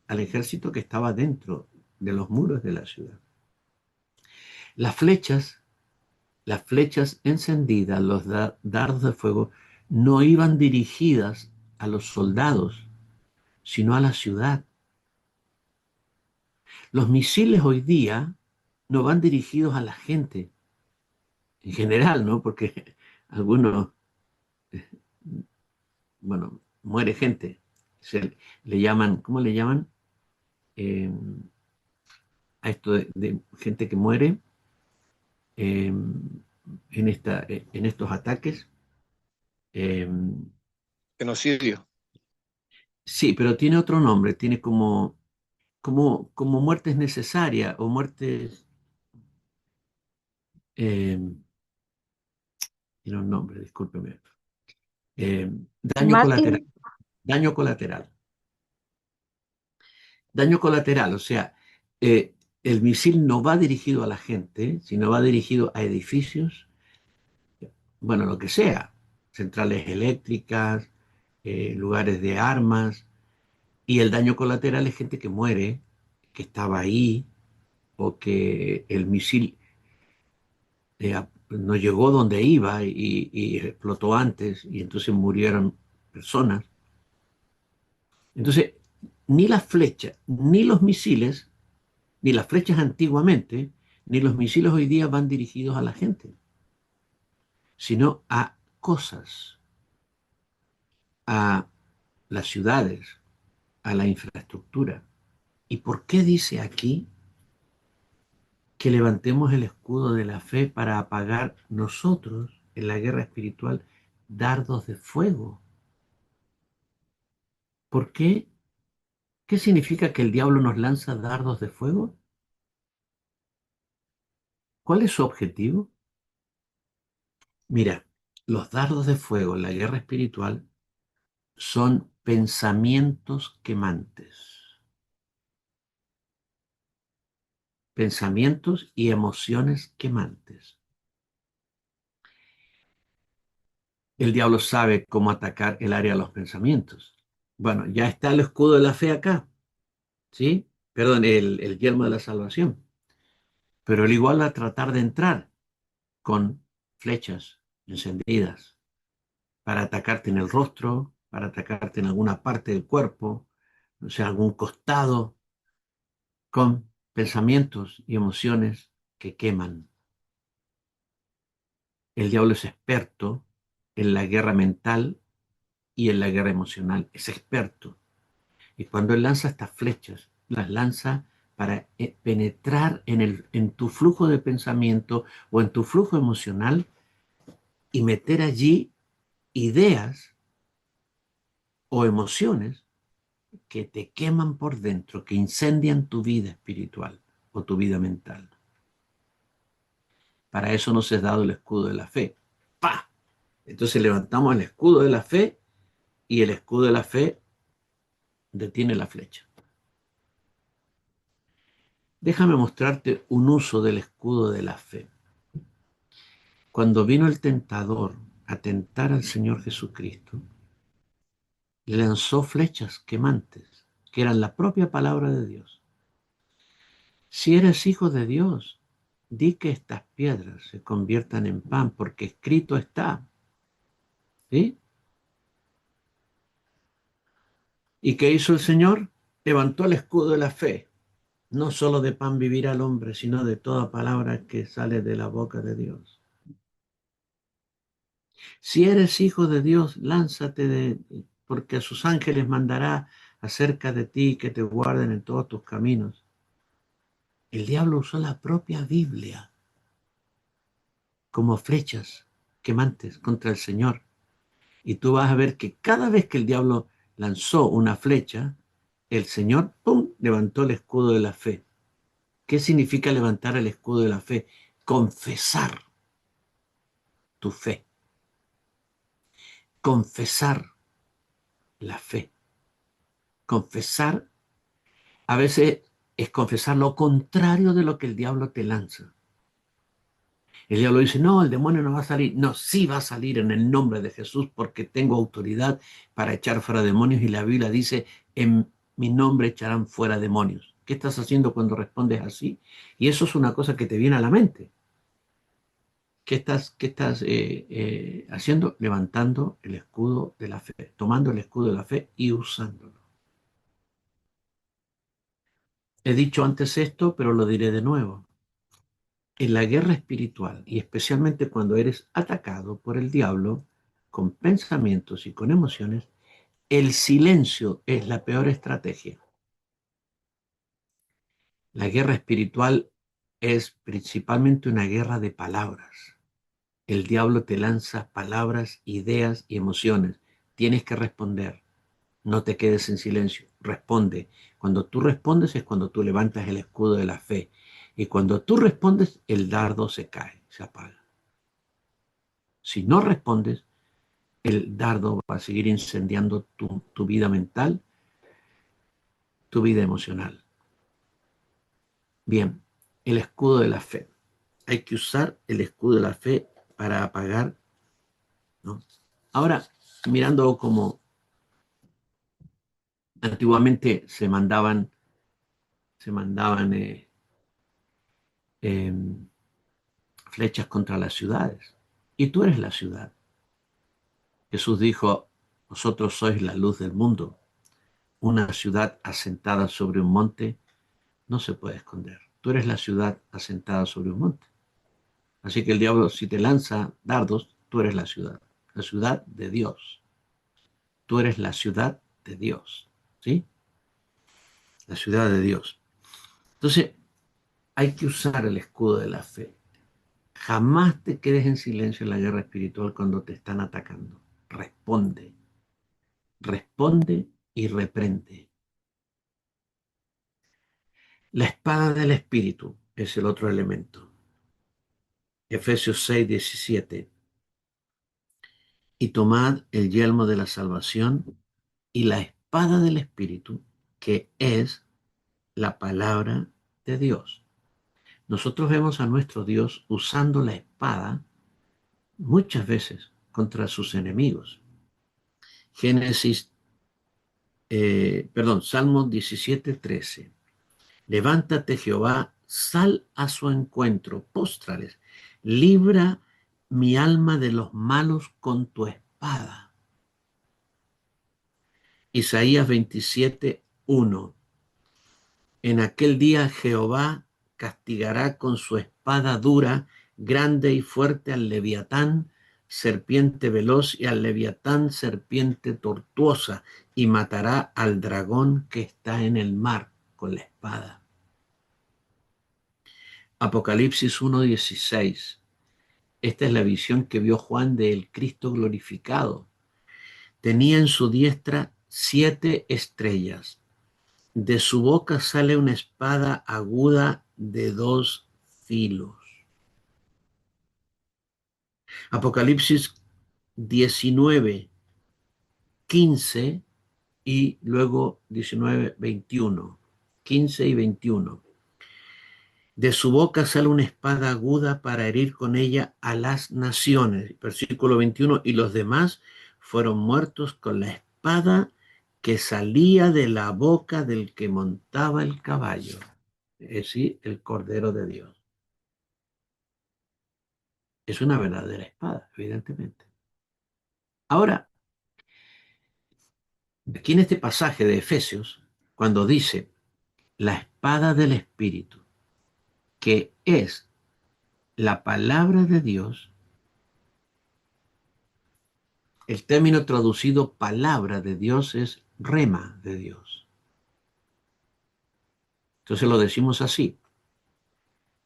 al ejército que estaba dentro de los muros de la ciudad. Las flechas, las flechas encendidas, los dardos de fuego, no iban dirigidas a los soldados, sino a la ciudad. Los misiles hoy día no van dirigidos a la gente, en general, ¿no? Porque algunos, bueno, muere gente. Le llaman, ¿cómo le llaman? Eh, a esto de gente que muere eh, en estos ataques. Eh, Genocidio. sí, pero tiene otro nombre, tiene como muertes necesarias o muertes, eh, tiene un nombre, discúlpeme. Eh, daño colateral, Martín, daño colateral. Daño colateral, o sea, eh, el misil no va dirigido a la gente, sino va dirigido a edificios, bueno, lo que sea, centrales eléctricas, lugares de armas, y el daño colateral es gente que muere, que estaba ahí, o que el misil no llegó donde iba y explotó antes, y entonces murieron personas. Entonces, ni las flechas, ni los misiles, ni las flechas antiguamente, ni los misiles hoy día van dirigidos a la gente, sino a cosas, a las ciudades, a la infraestructura. ¿Y por qué dice aquí que levantemos el escudo de la fe para apagar nosotros en la guerra espiritual dardos de fuego? ¿Por qué? ¿Qué significa que el diablo nos lanza dardos de fuego? ¿Cuál es su objetivo? Mira, los dardos de fuego en la guerra espiritual son pensamientos quemantes. Pensamientos y emociones quemantes. El diablo sabe cómo atacar el área de los pensamientos. Bueno, ya está el escudo de la fe acá, ¿sí? Perdón, el yelmo de la salvación. Pero él igual va a tratar de entrar con flechas encendidas para atacarte en el rostro, para atacarte en alguna parte del cuerpo, o sea, algún costado, con pensamientos y emociones que queman. El diablo es experto en la guerra mental y en la guerra emocional, es experto. Y cuando él lanza estas flechas, las lanza para penetrar en tu flujo de pensamiento o en tu flujo emocional y meter allí ideas o emociones que te queman por dentro, que incendian tu vida espiritual o tu vida mental. Para eso nos es dado el escudo de la fe. ¡Pah! Entonces levantamos el escudo de la fe y el escudo de la fe detiene la flecha. Déjame mostrarte un uso del escudo de la fe. Cuando vino el tentador a tentar al Señor Jesucristo, le lanzó flechas quemantes, que eran la propia palabra de Dios. Si eres hijo de Dios, di que estas piedras se conviertan en pan, porque escrito está. ¿Sí? ¿Y qué hizo el Señor? Levantó el escudo de la fe. No solo de pan vivirá el hombre, sino de toda palabra que sale de la boca de Dios. Si eres hijo de Dios, lánzate porque a sus ángeles mandará acerca de ti que te guarden en todos tus caminos. El diablo usó la propia Biblia como flechas quemantes contra el Señor. Y tú vas a ver que cada vez que el diablo lanzó una flecha, el Señor, ¡pum!, levantó el escudo de la fe. ¿Qué significa levantar el escudo de la fe? Confesar tu fe. Confesar la fe. Confesar a veces es confesar lo contrario de lo que el diablo te lanza. El diablo dice, no, el demonio no va a salir. No, sí va a salir en el nombre de Jesús porque tengo autoridad para echar fuera demonios y la Biblia dice, en mi nombre echarán fuera demonios. ¿Qué estás haciendo cuando respondes así? Y eso es una cosa que te viene a la mente. ¿Qué estás haciendo? Levantando el escudo de la fe, tomando el escudo de la fe y usándolo. He dicho antes esto, pero lo diré de nuevo. En la guerra espiritual, y especialmente cuando eres atacado por el diablo, con pensamientos y con emociones, el silencio es la peor estrategia. La guerra espiritual es principalmente una guerra de palabras. El diablo te lanza palabras, ideas y emociones. Tienes que responder. No te quedes en silencio. Responde. Cuando tú respondes es cuando tú levantas el escudo de la fe. Y cuando tú respondes, el dardo se cae, se apaga. Si no respondes, el dardo va a seguir incendiando tu vida mental, tu vida emocional. Bien, el escudo de la fe. Hay que usar el escudo de la fe para apagar, ¿no? Ahora, mirando como antiguamente se mandaban eh, flechas contra las ciudades. Y tú eres la ciudad. Jesús dijo, vosotros sois la luz del mundo. Una ciudad asentada sobre un monte no se puede esconder. Tú eres la ciudad asentada sobre un monte. Así que el diablo, si te lanza dardos, tú eres la ciudad de Dios. Tú eres la ciudad de Dios, ¿sí? La ciudad de Dios. Entonces, hay que usar el escudo de la fe. Jamás te quedes en silencio en la guerra espiritual cuando te están atacando. Responde, responde y reprende. La espada del espíritu es el otro elemento. Efesios 6:17. y tomad el yelmo de la salvación y la espada del Espíritu, que es la palabra de Dios. Nosotros vemos a nuestro Dios usando la espada muchas veces contra sus enemigos. Salmo 17:13. Levántate, Jehová, sal a su encuentro, póstrales, libra mi alma de los malos con tu espada. Isaías 27:1. En aquel día Jehová castigará con su espada dura, grande y fuerte al leviatán, serpiente veloz, y al leviatán, serpiente tortuosa, y matará al dragón que está en el mar con la espada. Apocalipsis 1:16. Esta es la visión que vio Juan del Cristo glorificado. Tenía en su diestra 7 estrellas. De su boca sale una espada aguda de 2 filos. Apocalipsis 19:15 y luego 19:21. 15 y 21. De su boca sale una espada aguda para herir con ella a las naciones. Versículo 21. Y los demás fueron muertos con la espada que salía de la boca del que montaba el caballo. Es decir, el Cordero de Dios. Es una verdadera espada, evidentemente. Ahora, aquí en este pasaje de Efesios, cuando dice la espada del Espíritu, que es la palabra de Dios, el término traducido palabra de Dios es rema de Dios. Entonces lo decimos así.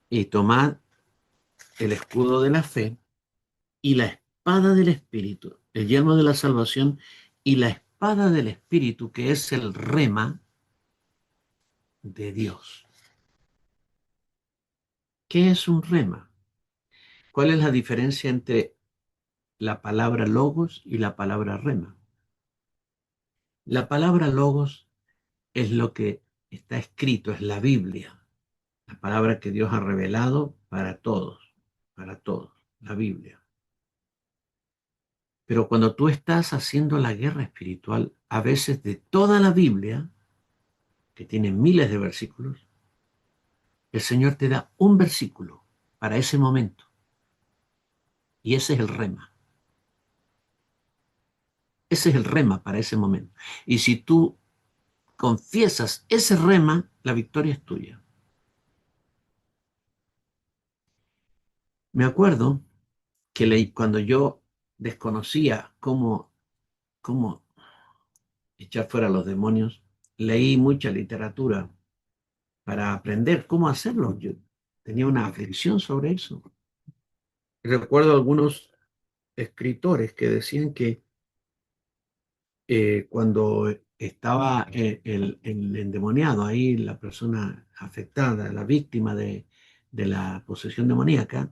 Y tomad el escudo de la fe y la espada del Espíritu, el yelmo de la salvación y la espada del Espíritu, que es el rema de Dios. ¿Qué es un rema? ¿Cuál es la diferencia entre la palabra logos y la palabra rema? La palabra logos es lo que está escrito, es la Biblia, la palabra que Dios ha revelado para todos, la Biblia. Pero cuando tú estás haciendo la guerra espiritual, a veces de toda la Biblia, que tiene miles de versículos, el Señor te da un versículo para ese momento. Y ese es el rema. Ese es el rema para ese momento. Y si tú confiesas ese rema, la victoria es tuya. Me acuerdo que cuando yo desconocía cómo echar fuera a los demonios, leí mucha literatura para aprender cómo hacerlo. Yo tenía una aflicción sobre eso. Recuerdo algunos escritores que decían que cuando estaba el endemoniado ahí, la persona afectada, la víctima de la posesión demoníaca,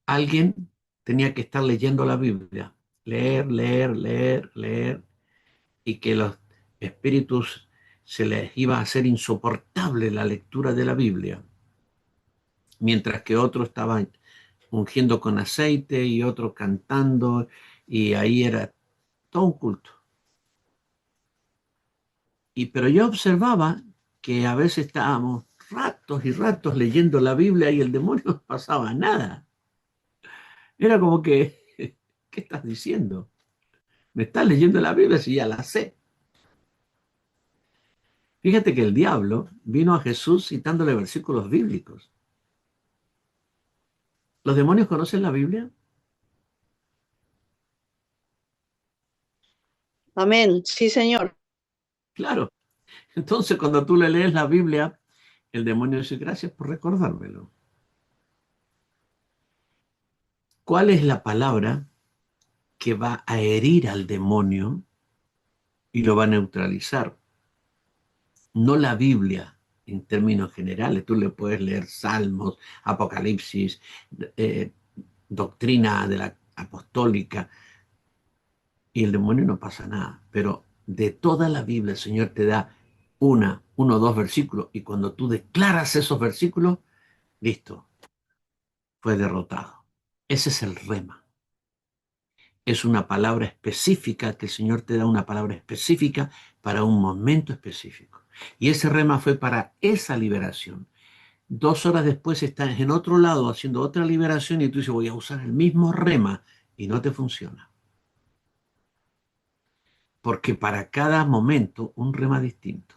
alguien tenía que estar leyendo la Biblia, leer, leer, leer, leer, y que los espíritus se les iba a hacer insoportable la lectura de la Biblia, mientras que otros estaban ungiendo con aceite y otros cantando, y ahí era todo un culto. Pero yo observaba que a veces estábamos ratos y ratos leyendo la Biblia y el demonio no pasaba nada. Era como que, ¿qué estás diciendo? ¿Me estás leyendo la Biblia si ya la sé? Fíjate que el diablo vino a Jesús citándole versículos bíblicos. ¿Los demonios conocen la Biblia? Amén. Sí, Señor. Claro. Entonces, cuando tú le lees la Biblia, el demonio dice, gracias por recordármelo. ¿Cuál es la palabra que va a herir al demonio y lo va a neutralizar? No la Biblia en términos generales. Tú le puedes leer Salmos, Apocalipsis, doctrina de la apostólica, y el demonio no pasa nada. Pero de toda la Biblia el Señor te da uno o dos versículos, y cuando tú declaras esos versículos, listo, fue derrotado. Ese es el rema. Es una palabra específica, que el Señor te da una palabra específica para un momento específico. Y ese rema fue para esa liberación. 2 horas después estás en otro lado haciendo otra liberación y tú dices, voy a usar el mismo rema, y no te funciona. Porque para cada momento un rema distinto.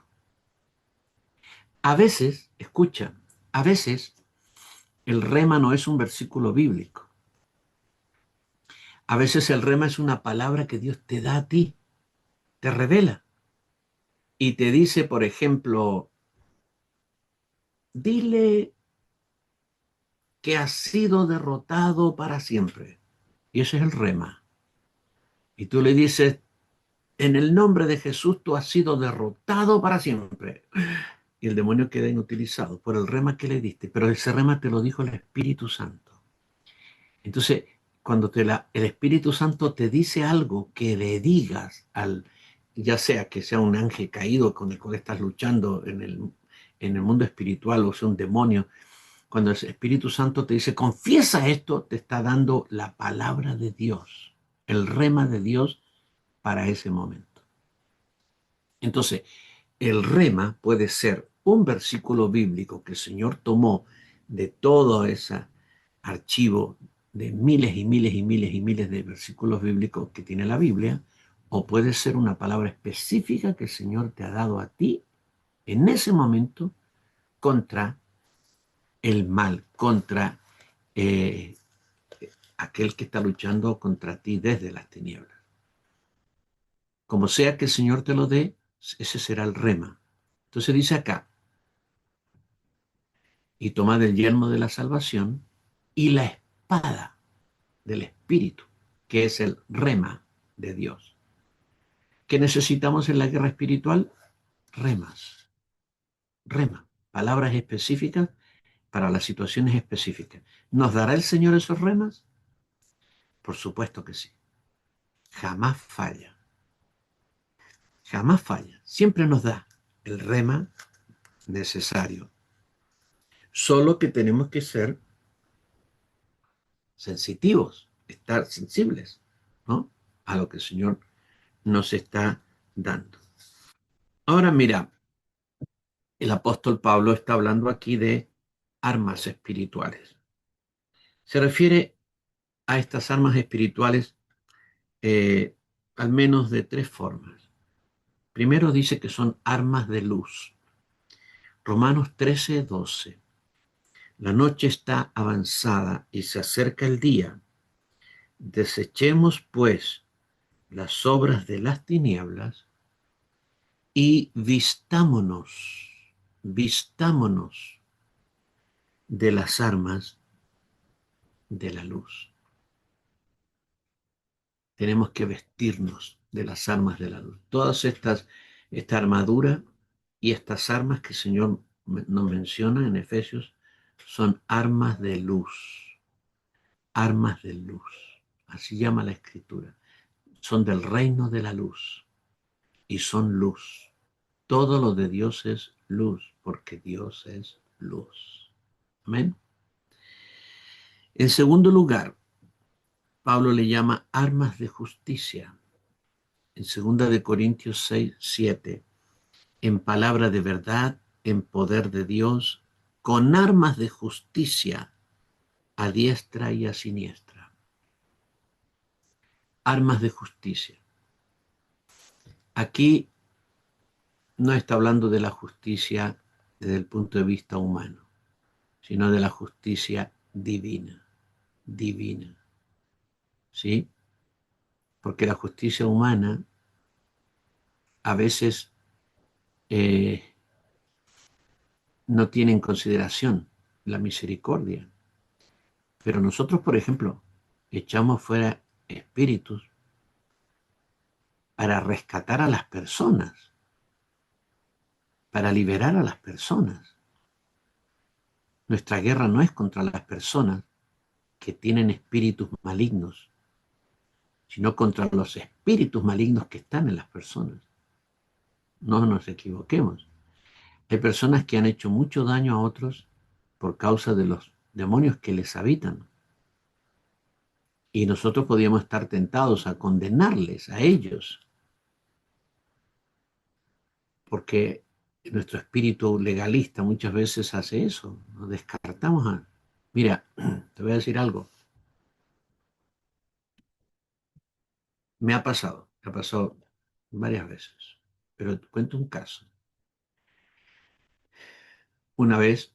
A veces, escucha, a veces el rema no es un versículo bíblico. A veces el rema es una palabra que Dios te da a ti, te revela y te dice, por ejemplo, dile que has sido derrotado para siempre. Y ese es el rema. Y tú le dices, en el nombre de Jesús tú has sido derrotado para siempre. Y el demonio queda inutilizado por el rema que le diste. Pero ese rema te lo dijo el Espíritu Santo. Entonces, cuando el Espíritu Santo te dice algo, que le digas ya sea que sea un ángel caído con el cual estás luchando en el mundo espiritual, o sea un demonio, cuando el Espíritu Santo te dice, confiesa esto, te está dando la palabra de Dios, el rema de Dios para ese momento. Entonces, el rema puede ser un versículo bíblico que el Señor tomó de todo ese archivo de miles y miles y miles y miles de versículos bíblicos que tiene la Biblia, o puede ser una palabra específica que el Señor te ha dado a ti en ese momento contra el mal, contra eh, aquel que está luchando contra ti desde las tinieblas. Como sea que el Señor te lo dé, ese será el rema. Entonces dice acá, y tomad el yelmo de la salvación y la espada del Espíritu, que es el rema de Dios. ¿Qué necesitamos en la guerra espiritual? Remas, rema, palabras específicas para las situaciones específicas. ¿Nos dará el Señor esos remas? Por supuesto que sí. Jamás falla. Jamás falla. Siempre nos da el rema necesario. Solo que tenemos que ser sensitivos, estar sensibles, ¿no? A lo que el Señor nos está dando. Ahora mira, el apóstol Pablo está hablando aquí de armas espirituales. Se refiere a estas armas espirituales al menos de tres formas. Primero dice que son armas de luz. Romanos 13:12. La noche está avanzada y se acerca el día. Desechemos, pues, las obras de las tinieblas y vistámonos de las armas de la luz. Tenemos que vestirnos de las armas de la luz. Esta armadura y estas armas que el Señor nos menciona en Efesios son armas de luz. Armas de luz. Así llama la Escritura. Son del reino de la luz y son luz. Todo lo de Dios es luz, porque Dios es luz. Amén. En segundo lugar, Pablo le llama armas de justicia. En 2 Corintios 6:7, en palabra de verdad, en poder de Dios, con armas de justicia a diestra y a siniestra. Armas de justicia. Aquí no está hablando de la justicia desde el punto de vista humano, sino de la justicia divina. Divina. ¿Sí? Porque la justicia humana a veces no tiene en consideración la misericordia. Pero nosotros, por ejemplo, echamos fuera espíritus para rescatar a las personas, para liberar a las personas. Nuestra guerra no es contra las personas, que tienen espíritus malignos, sino contra los espíritus malignos que están en las personas. No nos equivoquemos. Hay personas que han hecho mucho daño a otros por causa de los demonios que les habitan. Y nosotros podríamos estar tentados a condenarles a ellos, porque nuestro espíritu legalista muchas veces hace eso. Nos descartamos a... Mira, te voy a decir algo. Me ha pasado varias veces, pero te cuento un caso. Una vez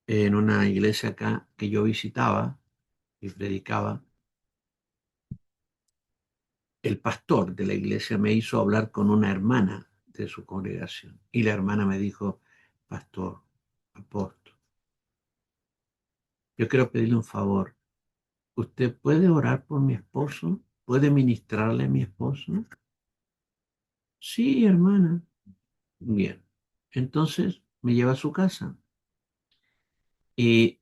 en una iglesia acá que yo visitaba y predicaba, el pastor de la iglesia me hizo hablar con una hermana de su congregación y la hermana me dijo, pastor, apóstol, yo quiero pedirle un favor. ¿Usted puede orar por mi esposo? ¿Puede ministrarle a mi esposo? Sí, hermana. Bien. Entonces me lleva a su casa y,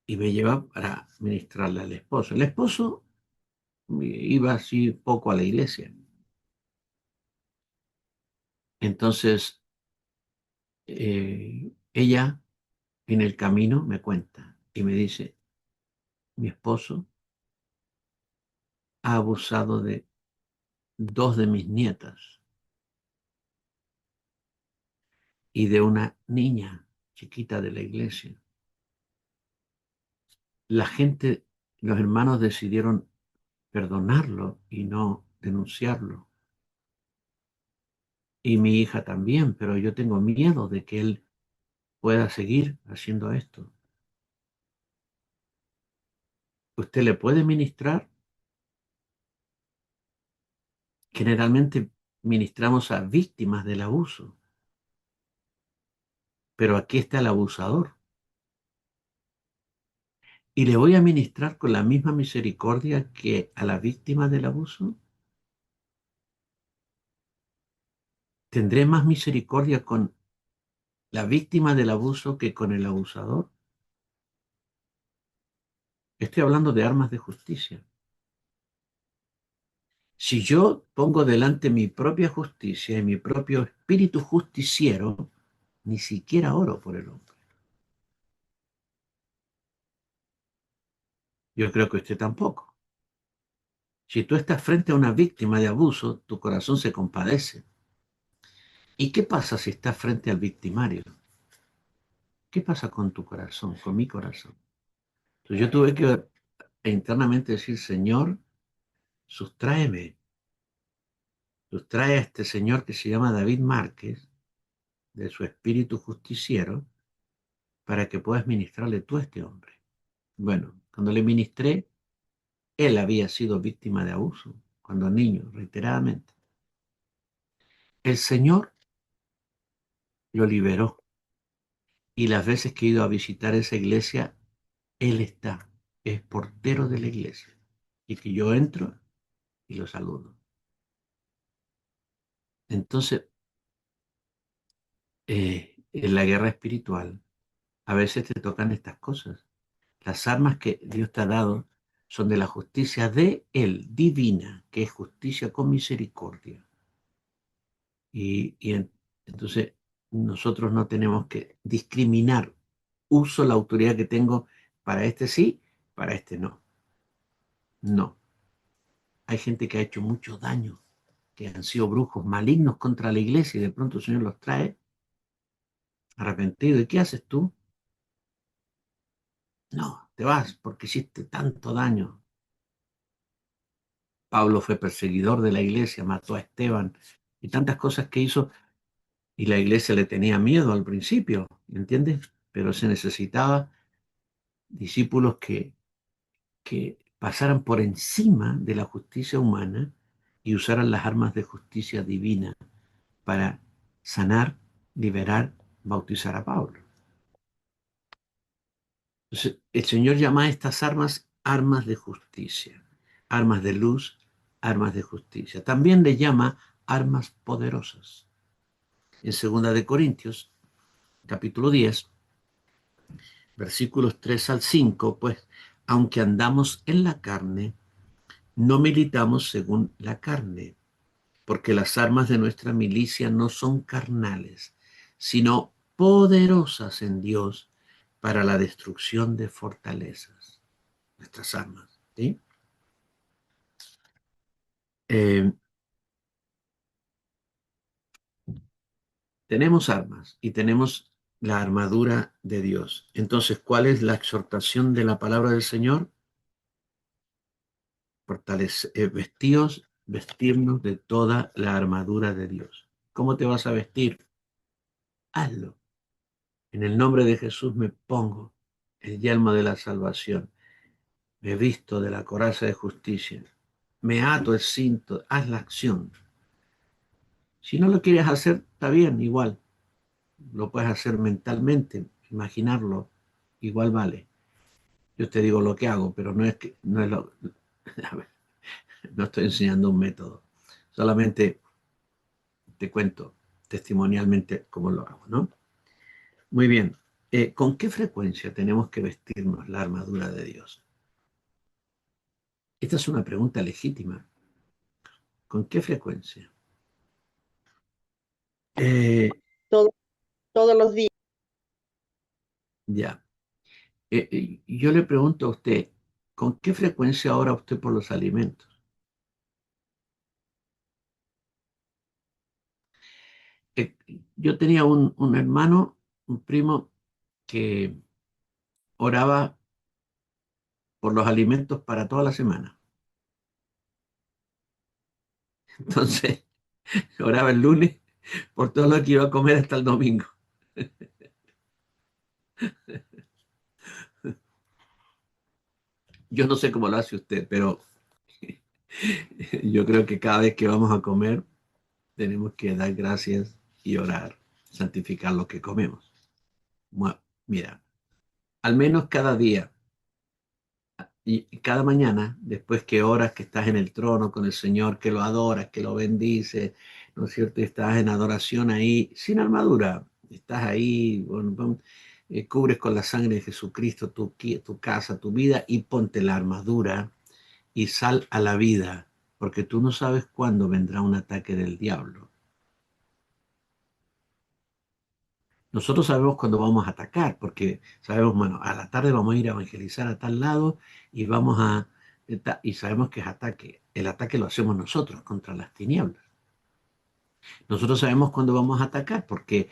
y me lleva para ministrarle al esposo. El esposo iba así poco a la iglesia. Entonces, ella en el camino me cuenta y me dice, mi esposo ha abusado de dos de mis nietas y de una niña chiquita de la iglesia. La gente, los hermanos decidieron perdonarlo y no denunciarlo. Y mi hija también, pero yo tengo miedo de que él pueda seguir haciendo esto. ¿Usted le puede ministrar? Generalmente ministramos a víctimas del abuso, pero aquí está el abusador. ¿Y le voy a ministrar con la misma misericordia que a la víctima del abuso? ¿Tendré más misericordia con la víctima del abuso que con el abusador? Estoy hablando de armas de justicia. Si yo pongo delante mi propia justicia y mi propio espíritu justiciero, ni siquiera oro por el hombre. Yo creo que usted tampoco. Si tú estás frente a una víctima de abuso, tu corazón se compadece. ¿Y qué pasa si estás frente al victimario? ¿Qué pasa con tu corazón, con mi corazón? Entonces yo tuve que internamente decir, Señor, sustráeme, sustrae a este señor que se llama David Márquez de su espíritu justiciero para que puedas ministrarle tú a este hombre. Bueno, cuando le ministré, él había sido víctima de abuso cuando niño, reiteradamente. El Señor lo liberó y las veces que he ido a visitar esa iglesia, él está, es portero de la iglesia y que yo entro y lo saludo. Entonces, en la guerra espiritual, a veces te tocan estas cosas. Las armas que Dios te ha dado son de la justicia de Él, divina, que es justicia con misericordia. Entonces nosotros no tenemos que discriminar. Uso la autoridad que tengo para este sí, para este no. No. Hay gente que ha hecho mucho daño, que han sido brujos malignos contra la iglesia y de pronto el Señor los trae arrepentidos. ¿Y qué haces tú? No, te vas porque hiciste tanto daño. Pablo fue perseguidor de la iglesia, mató a Esteban y tantas cosas que hizo y la iglesia le tenía miedo al principio, ¿entiendes? Pero se necesitaba discípulos que pasaran por encima de la justicia humana y usaran las armas de justicia divina para sanar, liberar, bautizar a Pablo. Entonces, el Señor llama a estas armas armas de justicia, armas de luz, armas de justicia. También le llama armas poderosas. En 2 de Corintios, capítulo 10, versículos 3 al 5, pues, aunque andamos en la carne, no militamos según la carne, porque las armas de nuestra milicia no son carnales, sino poderosas en Dios para la destrucción de fortalezas. Nuestras armas, ¿sí? Eh, tenemos armas y tenemos la armadura de Dios. Entonces, ¿cuál es la exhortación de la palabra del Señor? Vestirnos de toda la armadura de Dios. ¿Cómo te vas a vestir? Hazlo. En el nombre de Jesús me pongo el yelmo de la salvación, me visto de la coraza de justicia, me ato el cinto, haz la acción. Si no lo quieres hacer, está bien, igual. Lo puedes hacer mentalmente, imaginarlo, igual vale. Yo te digo lo que hago, pero no es que, no es lo, a ver, no estoy enseñando un método, solamente te cuento testimonialmente cómo lo hago, ¿no? Muy bien. ¿Con qué frecuencia tenemos que vestirnos la armadura de Dios? Esta es una pregunta legítima. ¿Con qué frecuencia? Eh, Todo- todos los días. ya. Yo le pregunto a usted, ¿con qué frecuencia ora usted por los alimentos? Eh, yo tenía un hermano, un primo, que oraba por los alimentos para toda la semana. Entonces, oraba el lunes por todo lo que iba a comer hasta el domingo. Yo no sé cómo lo hace usted, pero yo creo que cada vez que vamos a comer tenemos que dar gracias y orar, santificar lo que comemos. Mira, al menos cada día y cada mañana, después que oras, que estás en el trono con el Señor, que lo adoras, que lo bendices, ¿no es cierto? Estás en adoración ahí, sin armadura, estás ahí, bueno, cubres con la sangre de Jesucristo tu casa, tu vida, y ponte la armadura y sal a la vida, porque tú no sabes cuándo vendrá un ataque del diablo. Nosotros sabemos cuándo vamos a atacar, porque sabemos, bueno, a la tarde vamos a ir a evangelizar a tal lado y y sabemos que es ataque. El ataque lo hacemos nosotros contra las tinieblas. Nosotros sabemos cuándo vamos a atacar, porque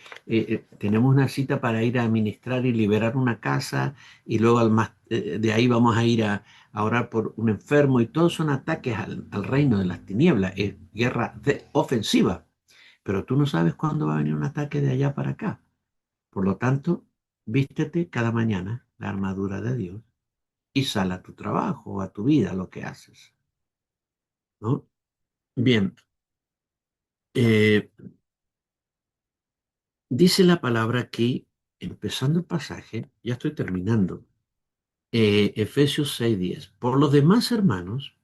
tenemos una cita para ir a administrar y liberar una casa y luego de ahí vamos a ir a orar por un enfermo, y todos son ataques al reino de las tinieblas, es guerra ofensiva. Pero tú no sabes cuándo va a venir un ataque de allá para acá. Por lo tanto, vístete cada mañana la armadura de Dios y sal a tu trabajo, a tu vida, a lo que haces, ¿no? Bien, eh, dice la palabra aquí, empezando el pasaje, ya estoy terminando, Efesios 6:10. Por los demás, hermanos,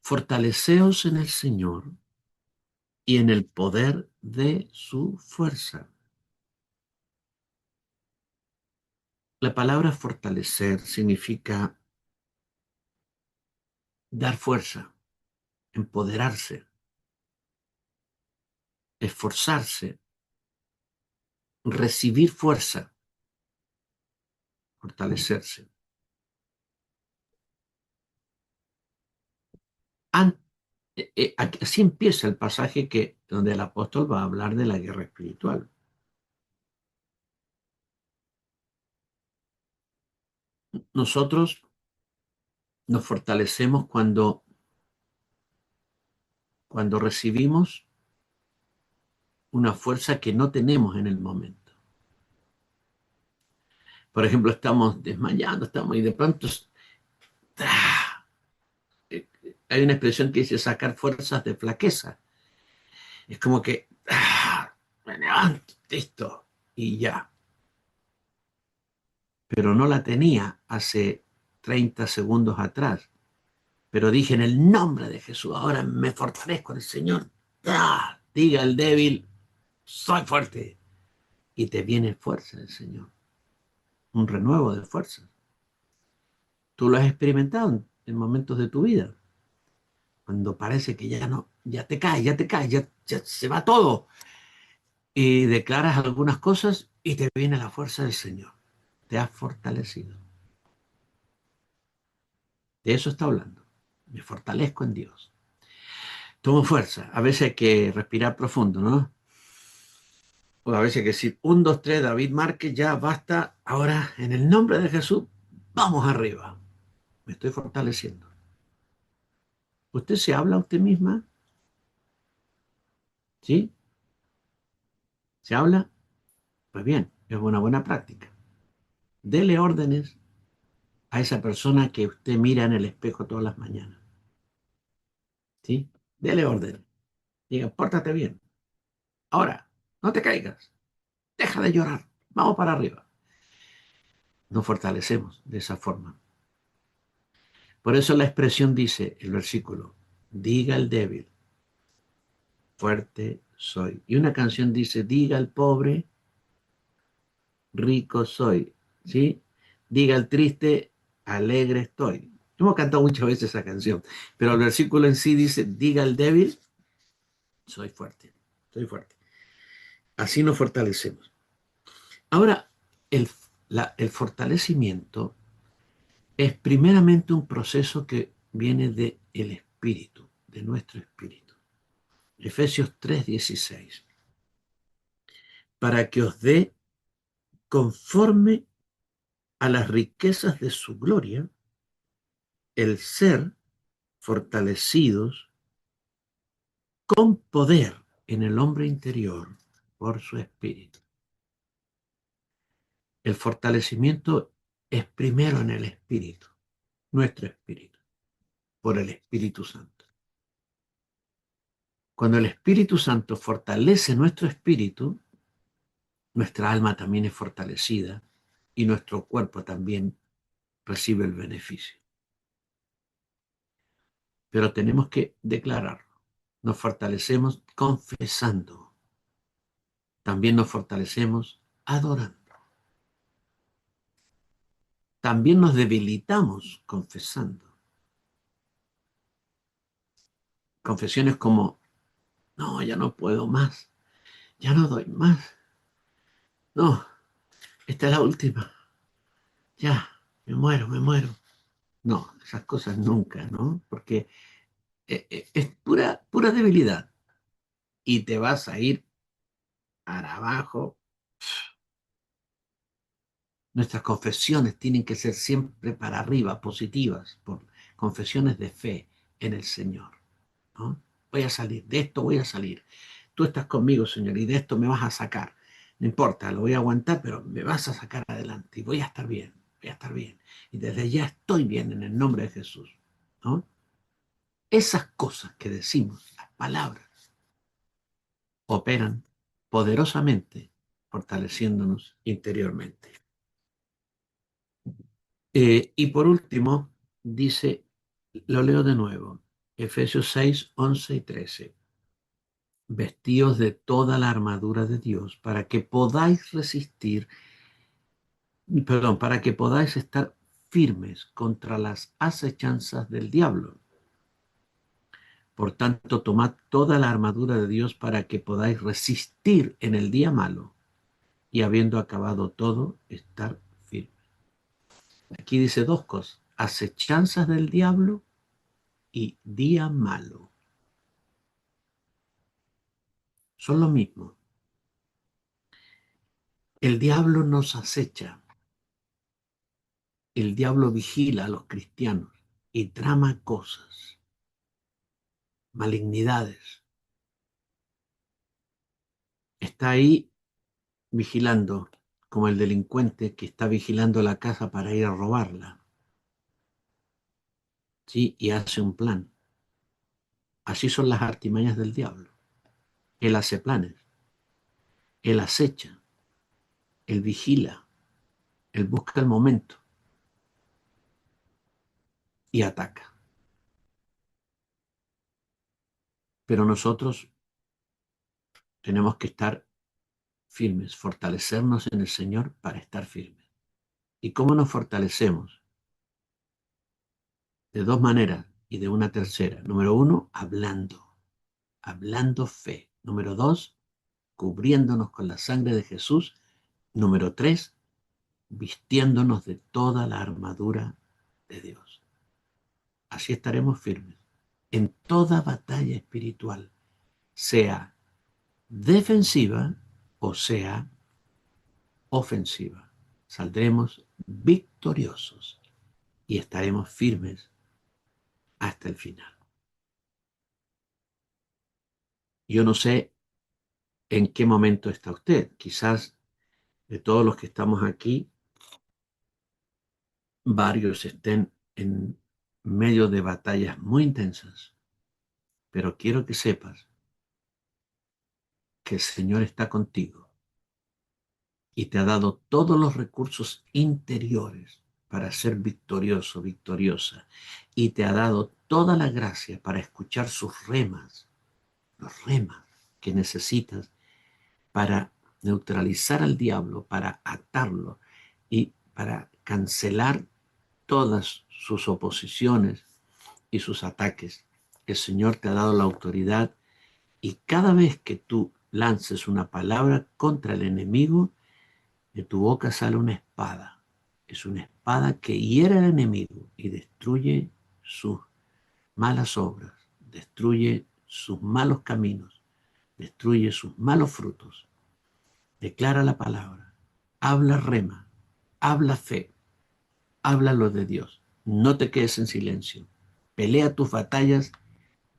fortaleceos en el Señor y en el poder de su fuerza. La palabra fortalecer significa dar fuerza, empoderarse, esforzarse, recibir fuerza, fortalecerse. An- Así empieza el pasaje donde el apóstol va a hablar de la guerra espiritual. Nosotros nos fortalecemos cuando recibimos una fuerza que no tenemos en el momento. Por ejemplo, estamos desmayando, y de pronto ¡ah! Hay una expresión que dice sacar fuerzas de flaqueza. Es como que me levanto, listo, y ya. Pero no la tenía hace 30 segundos atrás. Pero dije en el nombre de Jesús, ahora me fortalezco en el Señor. ¡Ah! Diga el débil, soy fuerte. y te viene fuerza del Señor, un renuevo de fuerzas. Tú lo has experimentado en momentos de tu vida, cuando parece que ya no, ya se va todo y declaras algunas cosas y te viene la fuerza del Señor. Te has fortalecido. De eso está hablando. Me fortalezco en Dios. Tomo fuerza. A veces hay que respirar profundo, ¿no? O a veces hay que decir, un, dos, tres, David Márquez, ya basta. Ahora, en el nombre de Jesús, vamos arriba. Me estoy fortaleciendo. ¿Usted se habla a usted misma? ¿Sí? ¿Se habla? Pues bien, es una buena práctica. Dele órdenes a esa persona que usted mira en el espejo todas las mañanas. ¿Sí? Dele órdenes. Diga, pórtate bien. Ahora, no te caigas. Deja de llorar. Vamos para arriba. Nos fortalecemos de esa forma. Por eso la expresión dice, el versículo, diga el débil, fuerte soy. Y una canción dice, diga el pobre, rico soy. ¿Sí? Diga el triste, alegre estoy. Hemos cantado muchas veces esa canción, pero el versículo en sí dice, diga el débil, soy fuerte, soy fuerte. Así nos fortalecemos. Ahora, el, el fortalecimiento es primeramente un proceso que viene del espíritu, de nuestro espíritu. Efesios 3:16. Para que os dé conforme a las riquezas de su gloria el ser fortalecidos con poder en el hombre interior por su espíritu. El fortalecimiento es primero en el espíritu, nuestro espíritu, por el Espíritu Santo. Cuando el Espíritu Santo fortalece nuestro espíritu, nuestra alma también es fortalecida y nuestro cuerpo también recibe el beneficio. Pero tenemos que declararlo. Nos fortalecemos confesando. También nos fortalecemos adorando. También nos debilitamos confesando. Confesiones como, no, ya no puedo más, ya no doy más. No, esta es la última. Ya, me muero, me muero. No, esas cosas nunca, ¿no? Porque es pura, pura debilidad. Y te vas a ir para abajo. Nuestras confesiones tienen que ser siempre para arriba, positivas, por confesiones de fe en el Señor, ¿no? Voy a salir, de esto voy a salir. Tú estás conmigo, Señor, y de esto me vas a sacar. No importa, lo voy a aguantar, pero me vas a sacar adelante y voy a estar bien, voy a estar bien. Y desde ya estoy bien en el nombre de Jesús, ¿no? Esas cosas que decimos, las palabras, operan poderosamente, fortaleciéndonos interiormente. Y por último, dice, lo leo de nuevo, Efesios 6, 11 y 13. Vestíos de toda la armadura de Dios para que podáis resistir, perdón, para que podáis estar firmes contra las acechanzas del diablo. Por tanto, tomad toda la armadura de Dios para que podáis resistir en el día malo y habiendo acabado todo, estar firmes. Aquí dice dos cosas, acechanzas del diablo y día malo. Son lo mismo. El diablo nos acecha, el diablo vigila a los cristianos y trama cosas, malignidades. Está ahí vigilando, como el delincuente que está vigilando la casa para ir a robarla. ¿Sí? Y hace un plan. Así son las artimañas del diablo. Él hace planes, él acecha, él vigila, él busca el momento y ataca. Pero nosotros tenemos que estar firmes, fortalecernos en el Señor para estar firmes. ¿Y cómo nos fortalecemos? De dos maneras y de una tercera. Número uno, hablando fe. Número dos, cubriéndonos con la sangre de Jesús. Número tres, vistiéndonos de toda la armadura de Dios. Así estaremos firmes en toda batalla espiritual, sea defensiva o sea ofensiva. Saldremos victoriosos y estaremos firmes hasta el final. Yo no sé en qué momento está usted. Quizás de todos los que estamos aquí, varios estén en medio de batallas muy intensas, pero quiero que sepas que el Señor está contigo y te ha dado todos los recursos interiores para ser victorioso, victoriosa, y te ha dado toda la gracia para escuchar sus remas, los remas que necesitas para neutralizar al diablo, para atarlo y para cancelar todas sus oposiciones y sus ataques. El Señor te ha dado la autoridad y cada vez que tú lances una palabra contra el enemigo, de tu boca sale una espada. Es una espada que hiere al enemigo y destruye sus malas obras, destruye sus malos caminos, destruye sus malos frutos. Declara la palabra, habla rema, habla fe, habla lo de Dios. No te quedes en silencio. Pelea tus batallas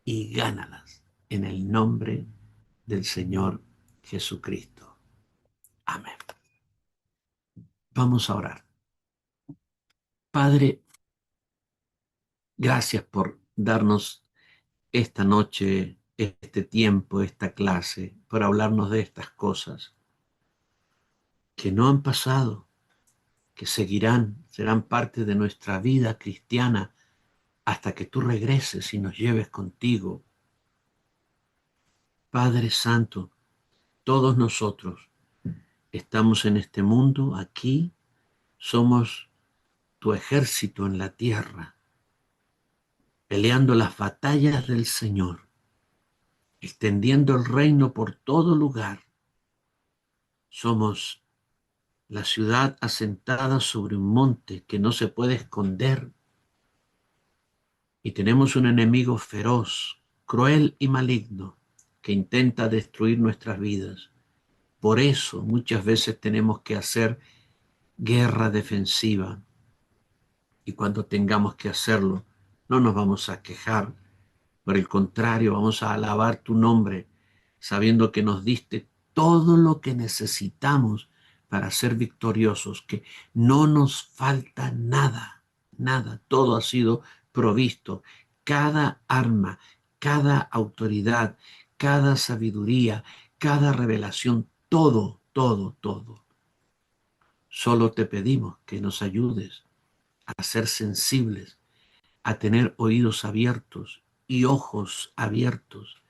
y gánalas en el nombre del Señor Jesucristo. Amén. Vamos a orar. Padre, gracias por darnos esta noche, este tiempo, esta clase, por hablarnos de estas cosas que no han pasado, que seguirán, serán parte de nuestra vida cristiana hasta que tú regreses y nos lleves contigo. Padre Santo, todos nosotros estamos en este mundo, aquí, somos tu ejército en la tierra, peleando las batallas del Señor, extendiendo el reino por todo lugar. Somos la ciudad asentada sobre un monte que no se puede esconder y tenemos un enemigo feroz, cruel y maligno que intenta destruir nuestras vidas. Por eso muchas veces tenemos que hacer guerra defensiva y cuando tengamos que hacerlo no nos vamos a quejar. Por el contrario, vamos a alabar tu nombre, sabiendo que nos diste todo lo que necesitamos para ser victoriosos, que no nos falta nada, nada, todo ha sido provisto. Cada arma, cada autoridad, cada sabiduría, cada revelación, todo, todo, todo. Solo te pedimos que nos ayudes a ser sensibles, a tener oídos abiertos y ojos abiertos,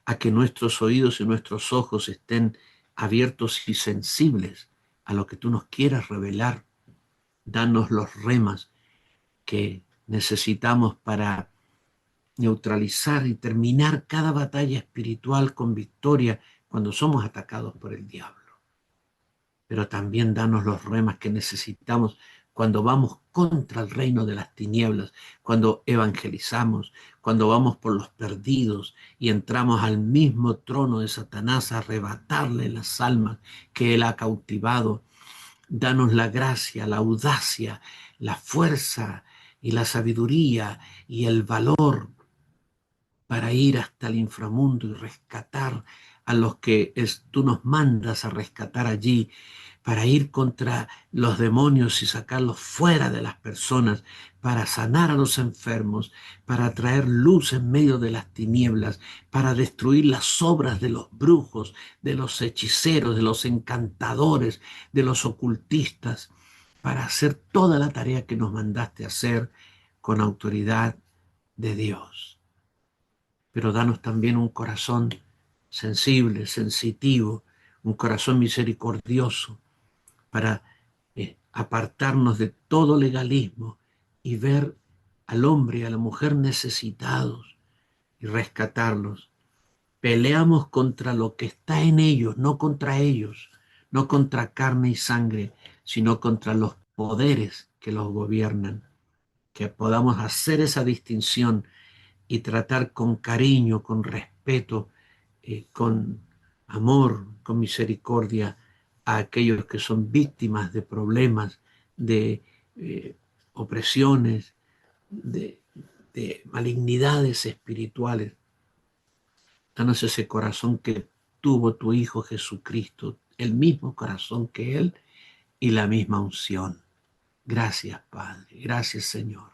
a que nuestros oídos y nuestros ojos estén abiertos y sensibles a lo que tú nos quieras revelar. Danos los remas que necesitamos para neutralizar y terminar cada batalla espiritual con victoria cuando somos atacados por el diablo. Pero también danos los remas que necesitamos cuando vamos contra el reino de las tinieblas, cuando evangelizamos, cuando vamos por los perdidos y entramos al mismo trono de Satanás a arrebatarle las almas que él ha cautivado. Danos la gracia, la audacia, la fuerza y la sabiduría y el valor para ir hasta el inframundo y rescatar a los que tú nos mandas a rescatar allí, para ir contra los demonios y sacarlos fuera de las personas, para sanar a los enfermos, para traer luz en medio de las tinieblas, para destruir las obras de los brujos, de los hechiceros, de los encantadores, de los ocultistas, para hacer toda la tarea que nos mandaste hacer con autoridad de Dios. Pero danos también un corazón sensible, sensitivo, un corazón misericordioso para apartarnos de todo legalismo y ver al hombre y a la mujer necesitados y rescatarlos. Peleamos contra lo que está en ellos, no contra ellos, no contra carne y sangre, sino contra los poderes que los gobiernan. Que podamos hacer esa distinción y tratar con cariño, con respeto, con amor, con misericordia a aquellos que son víctimas de problemas, de opresiones, de, de malignidades espirituales. Danos ese corazón que tuvo tu Hijo Jesucristo, el mismo corazón que Él y la misma unción. Gracias, Padre. Gracias, Señor.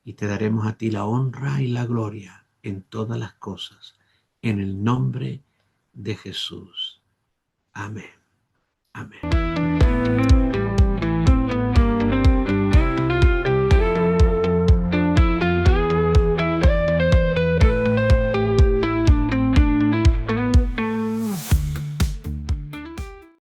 Y te daremos a ti la honra y la gloria en todas las cosas, en el nombre de Jesús. Amén. Amén.